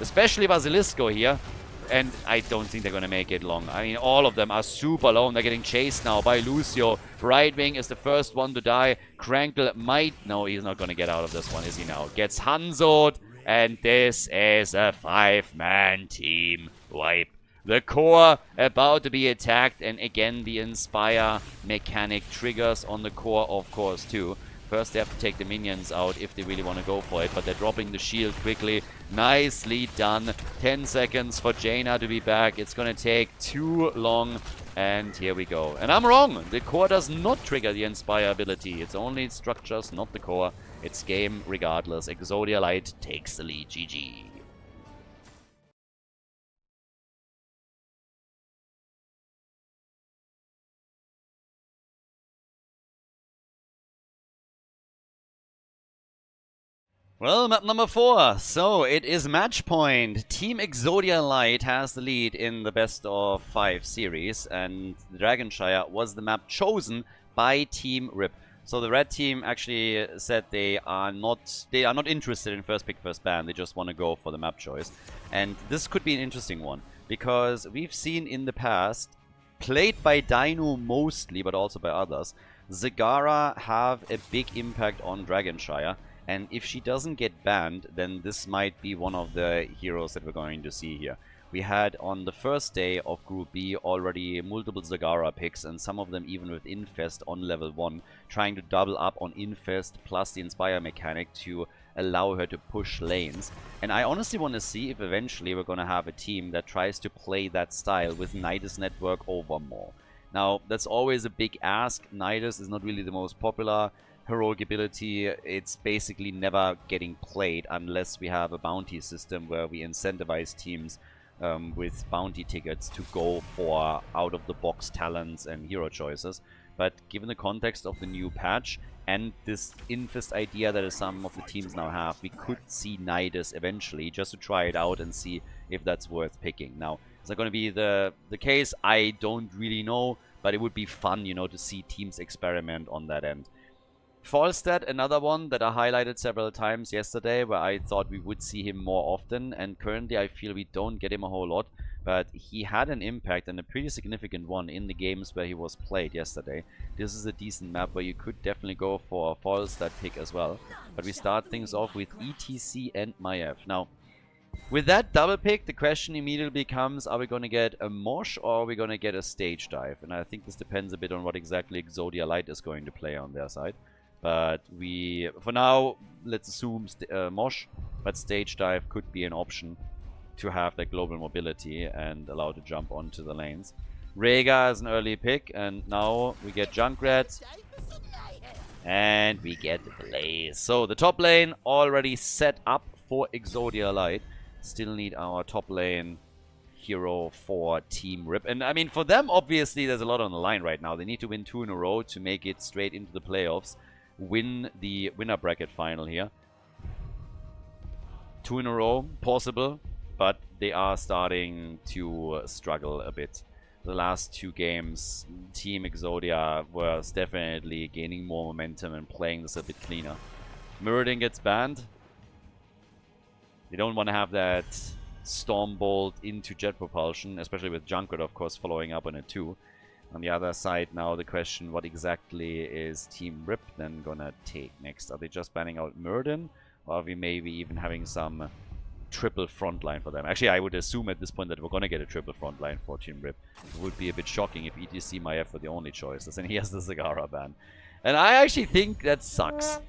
Speaker 1: Especially Basilisco here. And I don't think they're going to make it long. I mean, all of them are super low. And they're getting chased now by Lucio. Brightwing is the first one to die. Crankle might... No, he's not going to get out of this one, is he now? Gets Hanzo'd. And this is a 5-man team wipe. The core about to be attacked. And again, the Inspire mechanic triggers on the core, of course, too. First, they have to take the minions out if they really want to go for it. But they're dropping the shield quickly. Nicely done. 10 seconds for Jaina to be back. It's going to take too long. And here we go. And I'm wrong. The core does not trigger the Inspire ability. It's only structures, not the core. It's game regardless. Exodia Light takes the lead. GG. Well, map number 4. So, it is match point. Team Exodia Light has the lead in the best of 5 series. And the Dragonshire was the map chosen by Team Rip. So the red team actually said they are not interested in first pick, first ban. They just want to go for the map choice. And this could be an interesting one, because we've seen in the past, played by Dino mostly, but also by others, Zagara have a big impact on Dragonshire. And if she doesn't get banned, then this might be one of the heroes that we're going to see here. We had on the first day of Group B already multiple Zagara picks, and some of them even with Infest on level 1, trying to double up on Infest plus the Inspire mechanic to allow her to push lanes. And I honestly want to see if eventually we're going to have a team that tries to play that style with Nidus Network over more. Now, that's always a big ask. Nidus is not really the most popular heroic ability. It's basically never getting played unless we have a bounty system where we incentivize teams with bounty tickets to go for out-of-the-box talents and hero choices. But given the context of the new patch and this Infest idea that some of the teams now have, we could see Nidus eventually, just to try it out and see if that's worth picking. Now, is that going to be the case? I don't really know, but it would be fun, you know, to see teams experiment on that end. Falstad, another one that I highlighted several times yesterday, where I thought we would see him more often, and currently I feel we don't get him a whole lot, but he had an impact, and a pretty significant one, in the games where he was played yesterday. This is a decent map where you could definitely go for a Falstad pick as well, but we start things off with ETC and Maiev. Now, with that double pick, the question immediately becomes, are we going to get a Mosh or are we going to get a stage dive? And I think this depends a bit on what exactly Exodia Light is going to play on their side. But for now, let's assume Mosh, but stage dive could be an option to have that global mobility and allow to jump onto the lanes. Rhaegar is an early pick, and now we get Junkrat, and we get Blaze. So the top lane already set up for Exodia Light. Still need our top lane hero for Team Rip. And I mean, for them, obviously, there's a lot on the line right now. They need to win 2 in a row to make it straight into the playoffs. Win the winner bracket final here. 2 in a row, possible, but they are starting to struggle a bit. The last 2 games, Team Exodia was definitely gaining more momentum and playing this a bit cleaner. Muradin gets banned. They don't want to have that Stormbolt into jet propulsion, especially with Junkrat, of course, following up on it too. On the other side, now the question, what exactly is Team Rip then gonna take next? Are they just banning out Muradin? Or are we maybe even having some triple frontline for them? Actually, I would assume at this point that we're gonna get a triple frontline for Team Rip. It would be a bit shocking if ETC Maiev were the only choices, and he has the Zagara ban. And I actually think that sucks.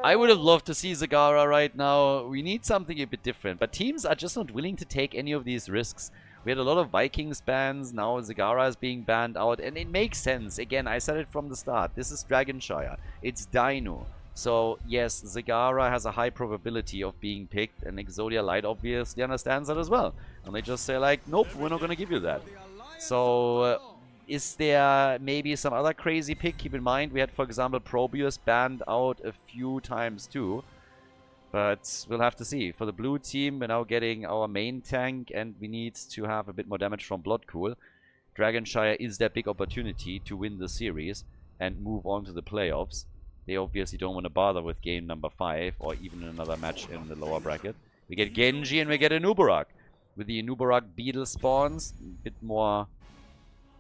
Speaker 1: I would have loved to see Zagara right now. We need something a bit different, but teams are just not willing to take any of these risks. We had a lot of Vikings bans, now Zagara is being banned out, and it makes sense. Again, I said it from the start, this is Dragonshire, it's Dino. So yes, Zagara has a high probability of being picked, and Exodia Light obviously understands that as well. And they just say like, nope, we're not going to give you that. So is there maybe some other crazy pick? Keep in mind, we had, for example, Probius banned out a few times too. But we'll have to see. For the blue team, we're now getting our main tank, and we need to have a bit more damage from Bloodcool. Dragonshire is their big opportunity to win the series and move on to the playoffs. They obviously don't want to bother with game number 5 or even another match in the lower bracket. We get Genji and we get Anubarak. With the Anubarak beetle spawns, a bit more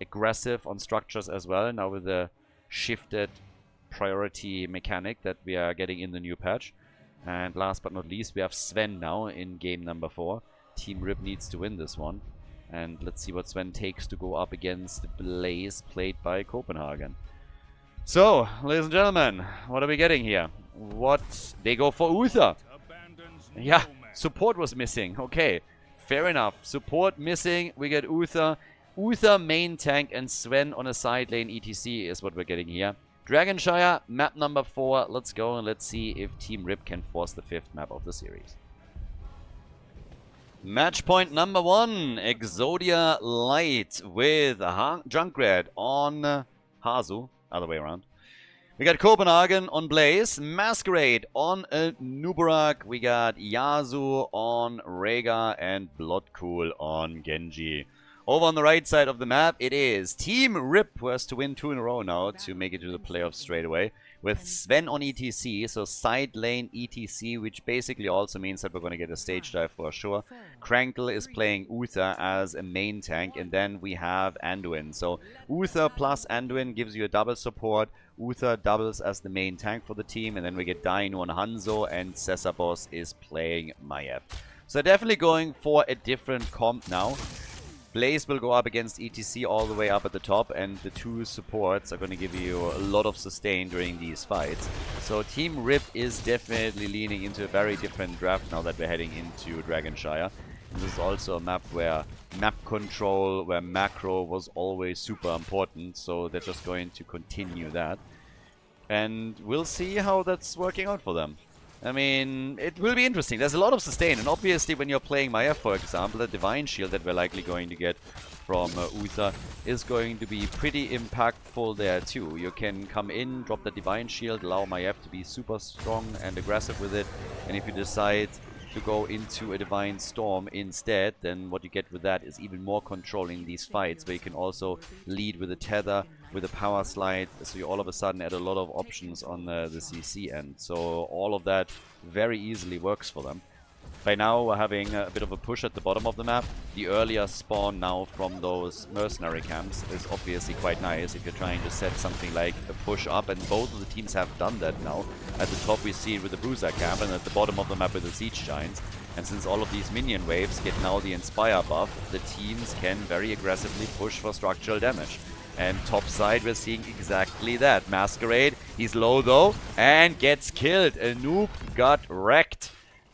Speaker 1: aggressive on structures as well. Now with the shifted priority mechanic that we are getting in the new patch. And last but not least, we have Sven now in game number 4. Team Rip needs to win this one. And let's see what Sven takes to go up against Blaze, played by Copenhagen. So, ladies and gentlemen, what are we getting here? They go for Uther. Yeah, support was missing. Okay, fair enough. Support missing. We get Uther. Uther main tank and Sven on a side lane ETC is what we're getting here. Dragonshire, map number 4. Let's go and let's see if Team Rip can force the 5th map of the series. Match point number 1. Exodia Light with Junkrat on Hazu. Other way around. We got Copenhagen on Blaze. Masquerade on Anubarak. We got Yasuo on Rhaegar and Bloodcool on Genji. Over on the right side of the map, it is Team Rip, who has to win 2 in a row now to make it to the playoffs straight away. With Sven on ETC, so side lane ETC, which basically also means that we're going to get a stage dive for sure. Krankle is playing Uther as a main tank, and then we have Anduin. So Uther plus Anduin gives you a double support. Uther doubles as the main tank for the team, and then we get Dino on Hanzo, and Cesarbos is playing Maiev. So definitely going for a different comp now. Blaze will go up against ETC all the way up at the top, and the 2 supports are going to give you a lot of sustain during these fights. So Team Rip is definitely leaning into a very different draft now that we're heading into Dragonshire. And this is also a map where map control, where macro was always super important, so they're just going to continue that. And we'll see how that's working out for them. I mean, it will be interesting. There's a lot of sustain, and obviously when you're playing Maiev, for example, the Divine Shield that we're likely going to get from Uther is going to be pretty impactful there too. You can come in, drop the Divine Shield, allow Maiev to be super strong and aggressive with it, and if you decide to go into a Divine Storm instead, then what you get with that is even more control in these fights, where you can also lead with a tether, with a power slide, so you all of a sudden add a lot of options on the CC end. So all of that very easily works for them. By now we're having a bit of a push at the bottom of the map. The earlier spawn now from those mercenary camps is obviously quite nice if you're trying to set something like a push up, and both of the teams have done that now. At the top we see it with the Bruiser camp, and at the bottom of the map with the Siege Giants. And since all of these minion waves get now the Inspire buff, the teams can very aggressively push for structural damage. And top side we're seeing exactly that. Masquerade, he's low though, and gets killed. A noob got wrecked.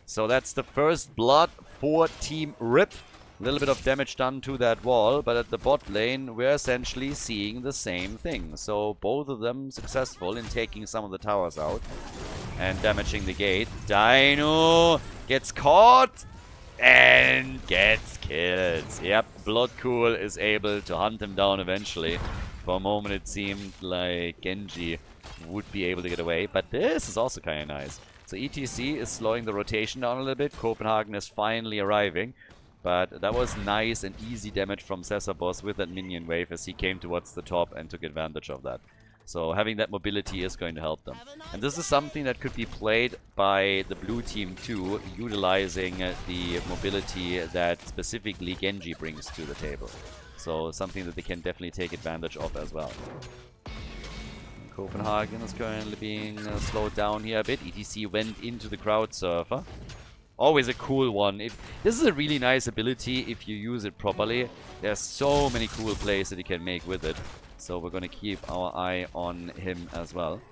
Speaker 1: So that's the first blood for Team Rip. A little bit of damage done to that wall, but at the bot lane we're essentially seeing the same thing. So both of them successful in taking some of the towers out and damaging the gate. Dino gets caught and gets killed. Yep, Bloodcool is able to hunt him down eventually. For a moment it seemed like Genji would be able to get away, but this is also kind of nice. So ETC is slowing the rotation down a little bit. Copenhagen is finally arriving. But that was nice and easy damage from Cesarbos with that minion wave as he came towards the top and took advantage of that. So having that mobility is going to help them. And this is something that could be played by the blue team too, utilizing the mobility that specifically Genji brings to the table. So something that they can definitely take advantage of as well. Copenhagen is currently being slowed down here a bit. ETC went into the Crowd Surfer. Always a cool one. This is a really nice ability if you use it properly. There's so many cool plays that you can make with it. So we're going to keep our eye on him as well.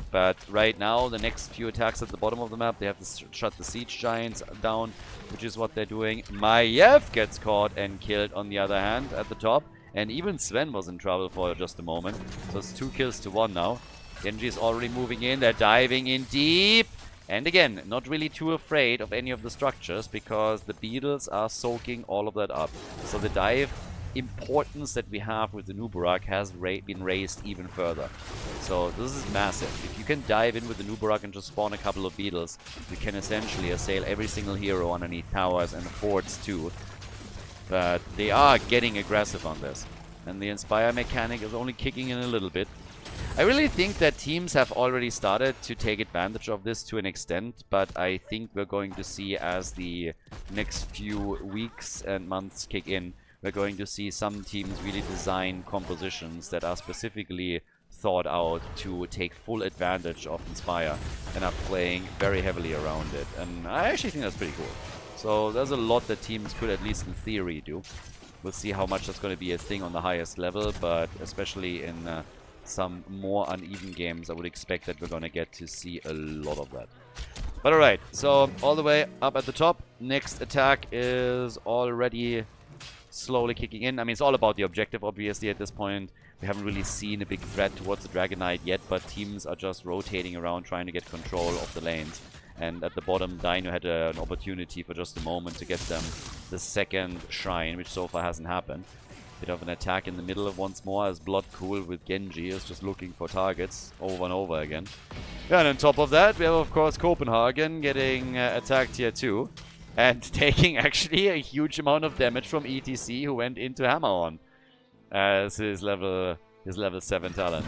Speaker 1: But right now, the next few attacks at the bottom of the map, they have to shut the Siege Giants down, which is what they're doing. Maiev gets caught and killed on the other hand at the top. And even Sven was in trouble for just a moment. So it's 2 kills to 1 now. Genji is already moving in. They're diving in deep. And again, not really too afraid of any of the structures because the beetles are soaking all of that up. So the dive importance that we have with the Nubarak has been raised even further. So this is massive. If you can dive in with the Nubarak and just spawn a couple of beetles, you can essentially assail every single hero underneath towers and forts too. But they are getting aggressive on this. And the Inspire mechanic is only kicking in a little bit. I really think that teams have already started to take advantage of this to an extent, but I think we're going to see as the next few weeks and months kick in, we're going to see some teams really design compositions that are specifically thought out to take full advantage of Inspire and are playing very heavily around it. And I actually think that's pretty cool. So there's a lot that teams could, at least in theory, do. We'll see how much that's going to be a thing on the highest level, but especially in some more uneven games, I would expect that we're going to get to see a lot of that. But alright, so all the way up at the top, next attack is already slowly kicking in. I mean, it's all about the objective, obviously, at this point. We haven't really seen a big threat towards the Dragon Knight yet, but teams are just rotating around trying to get control of the lanes. And at the bottom, Dino had an opportunity for just a moment to get them the second shrine, which so far hasn't happened. Bit of an attack in the middle of once more as Bloodcool with Genji is just looking for targets over and over again. Yeah, and on top of that, we have, of course, Copenhagen getting attacked here too. and taking actually a huge amount of damage from ETC, who went into Hammer on as his level 7 talent.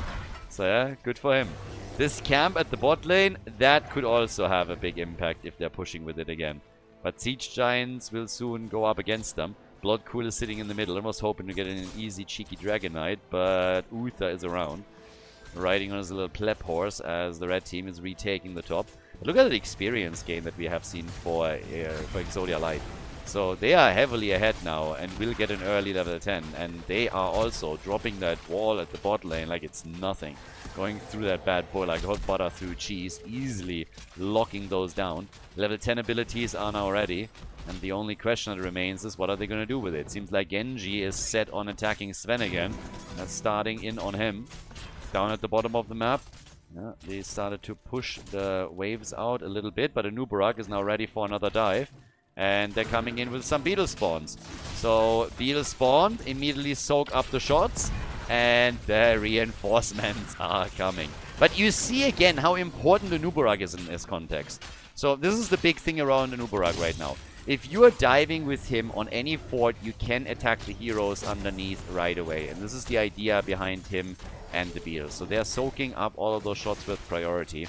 Speaker 1: So yeah, good for him. This camp at the bot lane, that could also have a big impact if they're pushing with it again. But Siege Giants will soon go up against them. Bloodcool is sitting in the middle. I was hoping to get in an easy, cheeky Dragon Knight, but Uther is around, riding on his little pleb horse as the red team is retaking the top. But look at the experience gain that we have seen for Exodia Light. So they are heavily ahead now and will get an early level 10. And they are also dropping that wall at the bot lane like it's nothing. Going through that bad boy like hot butter through cheese, easily locking those down. Level 10 abilities are now ready. And the only question that remains is what are they going to do with it? Seems like Genji is set on attacking Sven again. That's starting in on him. Down at the bottom of the map. Yeah, they started to push the waves out a little bit, but Anubarak is now ready for another dive. And they're coming in with some beetle spawns. So beetle spawned, immediately soak up the shots, and the reinforcements are coming. But you see again how important Anubarak is in this context. So this is the big thing around Anubarak right now. If you are diving with him on any fort, you can attack the heroes underneath right away. And this is the idea behind him and the beetles. So they're soaking up all of those shots with priority.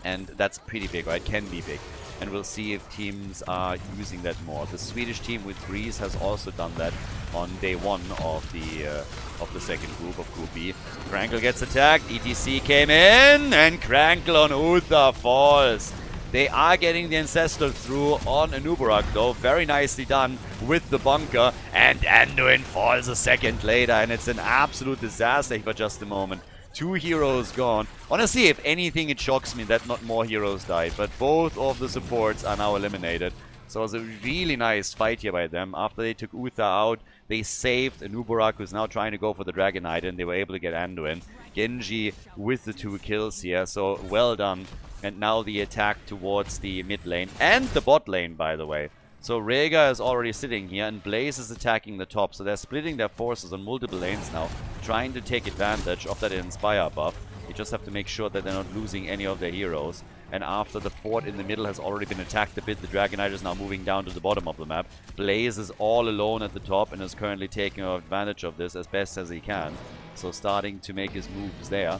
Speaker 1: And that's pretty big, right? Can be big. And we'll see if teams are using that more. The Swedish team with Breeze has also done that on day 1 of the second group, of Group B. Krankle gets attacked, ETC came in, and Krankle on Uther falls. They are getting the Ancestral through on Anubarak though, very nicely done with the bunker, and Anduin falls a second later, and it's an absolute disaster for just a moment. 2 heroes gone. Honestly, if anything, it shocks me that not more heroes died, but both of the supports are now eliminated. So it was a really nice fight here by them. After they took Uther out, they saved Anubarak, who's now trying to go for the Dragon Knight, and they were able to get Anduin. Genji with the 2 kills here, so well done. And now the attack towards the mid lane and the bot lane, by the way. So Rhaegar is already sitting here, and Blaze is attacking the top. So they're splitting their forces on multiple lanes now, trying to take advantage of that Inspire buff. They just have to make sure that they're not losing any of their heroes. And after the fort in the middle has already been attacked a bit, the Dragon Knight is now moving down to the bottom of the map. Blaze is all alone at the top and is currently taking advantage of this as best as he can. So starting to make his moves there.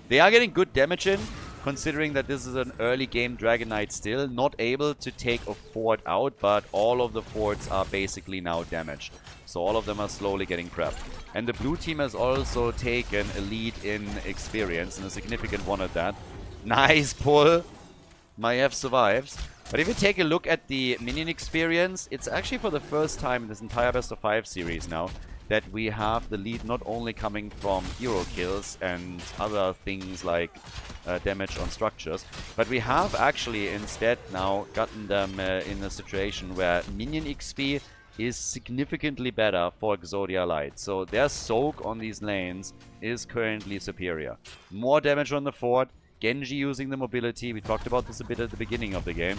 Speaker 1: They are getting good damage in, considering that this is an early game Dragon Knight still. Not able to take a fort out, but all of the forts are basically now damaged. So all of them are slowly getting prepped. And the blue team has also taken a lead in experience, and a significant one at that. Nice pull. Maiev survives. But if you take a look at the minion experience, it's actually for the first time in this entire Best of 5 series now that we have the lead not only coming from hero kills and other things like damage on structures, but we have actually instead now gotten them in a situation where minion XP is significantly better for Exodia Light. So their soak on these lanes is currently superior. More damage on the fort, Genji using the mobility, we talked about this a bit at the beginning of the game.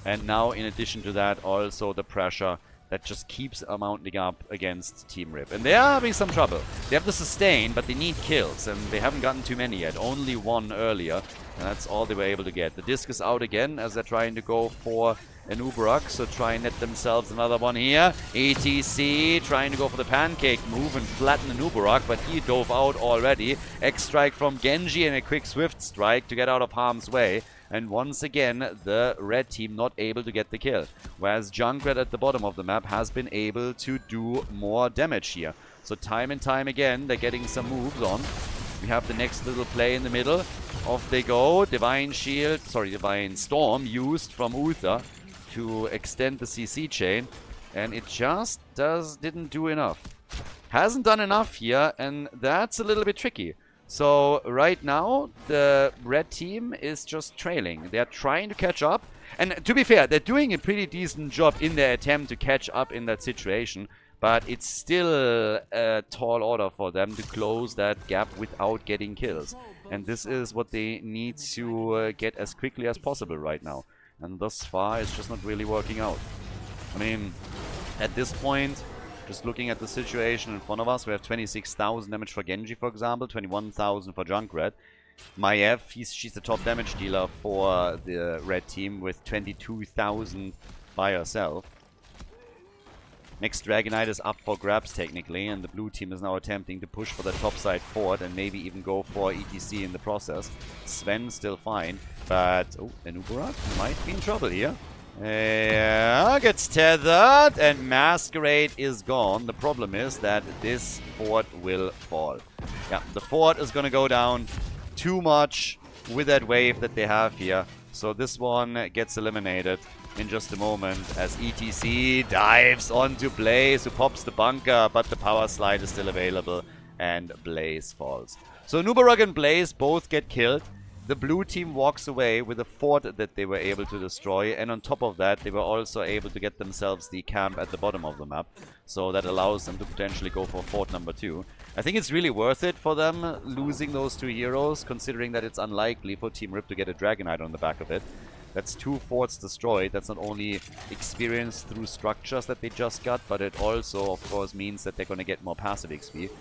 Speaker 1: And now in addition to that also the pressure that just keeps mounting up against Team Rip. And they are having some trouble. They have the sustain, but they need kills, and they haven't gotten too many yet. Only 1 earlier, and that's all they were able to get. The disc is out again as they're trying to go for an Uberak, so try and net themselves another one here. ETC trying to go for the pancake move and flatten an Uberak, but he dove out already. X-strike from Genji and a quick swift strike to get out of harm's way. And once again, the red team not able to get the kill. Whereas Junkrat at the bottom of the map has been able to do more damage here. So time and time again, they're getting some moves on. We have the next little play in the middle. Off they go. Divine Storm used from Uther to extend the CC chain. And it just didn't do enough. Hasn't done enough here, and that's a little bit tricky. So right now, the red team is just trailing. They're trying to catch up. And to be fair, they're doing a pretty decent job in their attempt to catch up in that situation. But it's still a tall order for them to close that gap without getting kills. And this is what they need to get as quickly as possible right now. And thus far, it's just not really working out. I mean, at this point, just looking at the situation in front of us, we have 26,000 damage for Genji, for example, 21,000 for Junkrat. Maiev, she's the top damage dealer for the red team with 22,000 by herself. Next Dragonite is up for grabs technically, and the blue team is now attempting to push for the topside fort and maybe even go for ETC in the process. Sven still fine, but oh, Anubarak might be in trouble here. Yeah, gets tethered, and Masquerade is gone. The problem is that this fort will fall. Yeah, the fort is gonna go down too much with that wave that they have here. So this one gets eliminated in just a moment as ETC dives onto Blaze, who pops the bunker, but the power slide is still available, and Blaze falls. So Nubarok and Blaze both get killed. The blue team walks away with a fort that they were able to destroy, and on top of that, they were also able to get themselves the camp at the bottom of the map. So that allows them to potentially go for fort number 2. I think it's really worth it for them losing those 2 heroes, considering that it's unlikely for Team Rip to get a Dragonite on the back of it. That's 2 forts destroyed. That's not only experience through structures that they just got, but it also, of course, means that they're going to get more passive XP.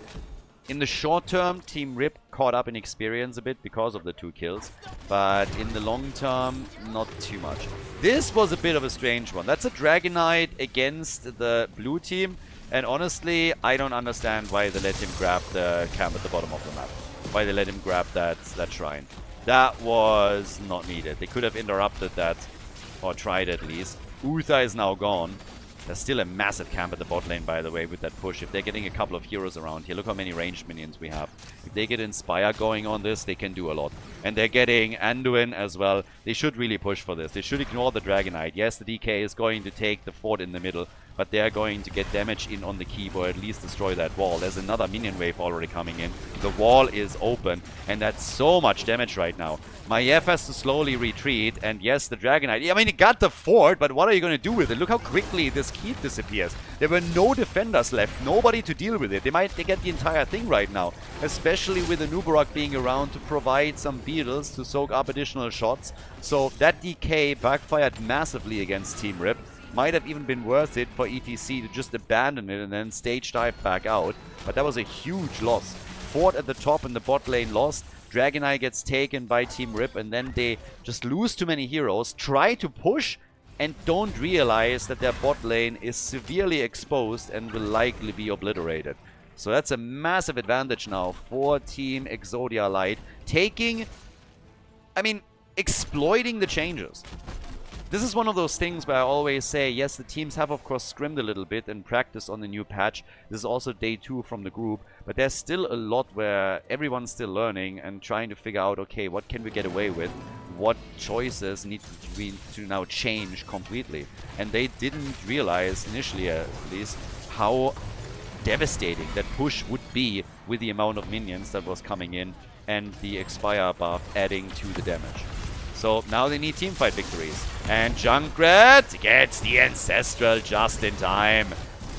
Speaker 1: In the short term, Team Rip caught up in experience a bit because of the 2 kills, but in the long term, not too much. This was a bit of a strange one. That's a Dragonite against the blue team, and honestly, I don't understand why they let him grab the camp at the bottom of the map. Why they let him grab that shrine. That was not needed. They could have interrupted that, or tried at least. Uther is now gone. There's still a massive camp at the bot lane, by the way, with that push. If they're getting a couple of heroes around here, look how many ranged minions we have. If they get Inspire going on this, they can do a lot. And they're getting Anduin as well. They should really push for this. They should ignore the Dragonite. Yes, the DK is going to take the fort in the middle, but they're going to get damage in on the keep, or at least destroy that wall. There's another minion wave already coming in. The wall is open, and that's so much damage right now. Maiev has to slowly retreat, and yes, the Dragonite. I mean, it got the fort, but what are you going to do with it? Look how quickly this keep disappears. There were no defenders left, nobody to deal with it. They get the entire thing right now, especially with the Nubarok being around to provide some beetles to soak up additional shots. So that DK backfired massively against Team Rip. Might have even been worth it for ETC to just abandon it and then stage dive back out. But that was a huge loss. Fort at the top and the bot lane lost. Dragonite gets taken by Team Rip, and then they just lose too many heroes, try to push, and don't realize that their bot lane is severely exposed and will likely be obliterated. So that's a massive advantage now for Team Exodia Light, exploiting the changes. This is one of those things where I always say, yes, the teams have of course scrimmed a little bit and practiced on the new patch. This is also day 2 from the group, but there's still a lot where everyone's still learning and trying to figure out, okay, what can we get away with? What choices need to now change completely? And they didn't realize, initially at least, how devastating that push would be with the amount of minions that was coming in and the Expire buff adding to the damage. So now they need teamfight victories. And Junkrat gets the Ancestral just in time.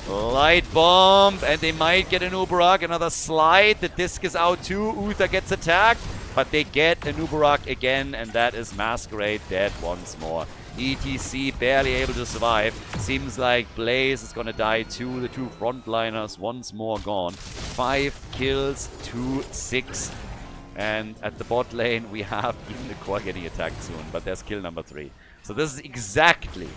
Speaker 1: Light Bomb, and they might get an Uberak, another slide. The disc is out too. Uther gets attacked, but they get an Uberak again, and that is Masquerade dead once more. ETC barely able to survive. Seems like Blaze is gonna die too. The 2 frontliners once more gone. 5 kills to 6. And at the bot lane, we have even the core getting attacked soon, but there's kill number 3. So this is exactly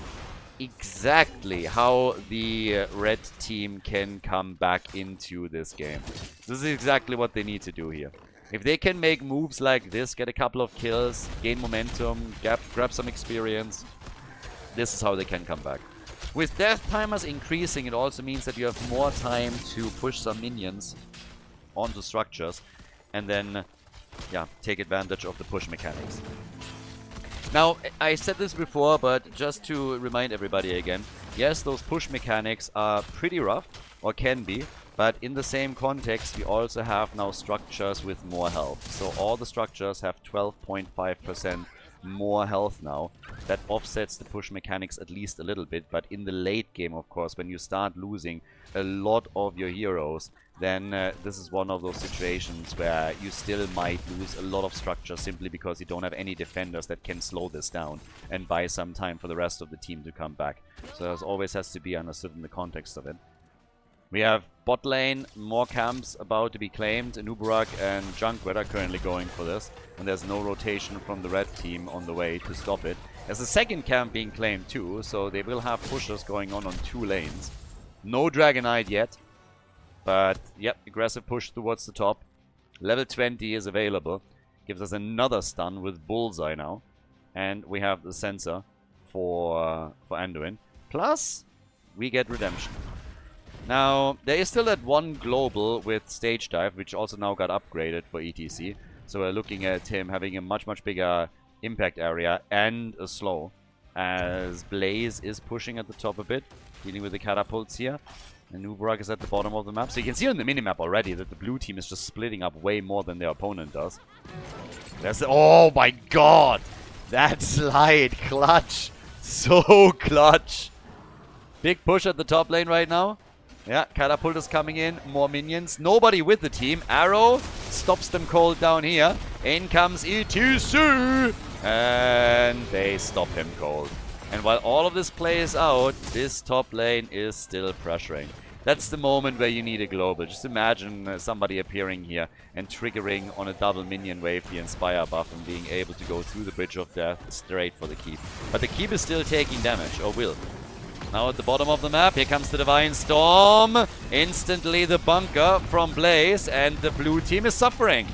Speaker 1: how the red team can come back into this game. This is exactly what they need to do here. If they can make moves like this, get a couple of kills, gain momentum, grab some experience, this is how they can come back. With death timers increasing, it also means that you have more time to push some minions onto structures, and then take advantage of the push mechanics. Now, I said this before, but just to remind everybody again, yes, those push mechanics are pretty rough, or can be, but in the same context, we also have now structures with more health. So all the structures have 12.5% more health now. That offsets the push mechanics at least a little bit, but in the late game, of course, when you start losing a lot of your heroes, then this is one of those situations where you still might lose a lot of structure simply because you don't have any defenders that can slow this down and buy some time for the rest of the team to come back. So this always has to be understood in the context of it. We have bot lane, more camps about to be claimed. Anubarak and Junkrat are currently going for this, and there's no rotation from the red team on the way to stop it. There's a second camp being claimed too, so they will have pushes going on 2 lanes. No Dragonite yet, but yep, aggressive push towards the top. Level 20 is available. Gives us another stun with Bullseye now. And we have the sensor for Anduin. Plus, we get Redemption. Now, there is still that one global with Stage Dive, which also now got upgraded for ETC. So we're looking at him having a much bigger impact area and a slow. As Blaze is pushing at the top a bit, dealing with the catapults here. And Nubarak is at the bottom of the map. So you can see on the minimap already that the blue team is just splitting up way more than their opponent does. Oh my god! That slide! Clutch! So clutch! Big push at the top lane right now. Yeah, catapult is coming in. More minions. Nobody with the team. Arrow stops them cold down here. In comes ETC! And they stop him cold. And while all of this plays out, this top lane is still pressuring. That's the moment where you need a global. Just imagine somebody appearing here and triggering on a double minion wave the Inspire buff and being able to go through the Bridge of Death straight for the keep. But the keep is still taking damage, or will. Now at the bottom of the map, here comes the Divine Storm. Instantly the bunker from Blaze, and the blue team is suffering.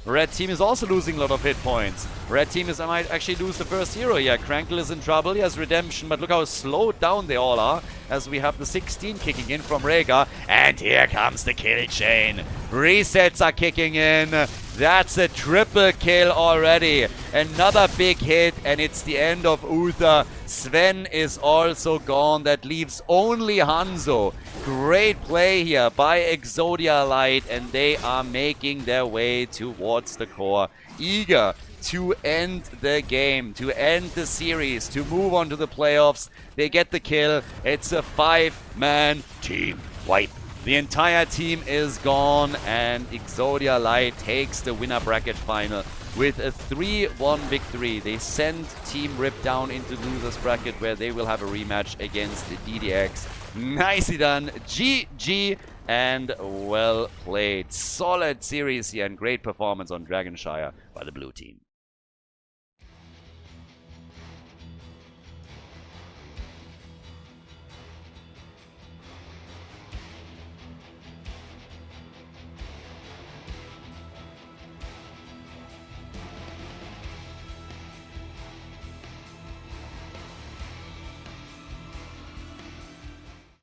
Speaker 1: Red team is also losing a lot of hit points. Red team might actually lose the first hero here. Crankle is in trouble. He has Redemption, but look how slowed down they all are as we have the 16 kicking in from Rhaegar. And here comes the kill chain. Resets are kicking in. That's a triple kill already. Another big hit, and it's the end of Uther. Sven is also gone. That leaves only Hanzo. Great play here by Exodia Light, and they are making their way towards the core. Eager to end the game, to end the series, to move on to the playoffs. They get the kill. It's a 5-man team wipe. The entire team is gone, and Exodia Light takes the winner bracket final with a 3-1 victory. They send Team Rip down into losers bracket, where they will have a rematch against the DDX. Nicely done. GG, and well played. Solid series here and great performance on Dragonshire by the blue team.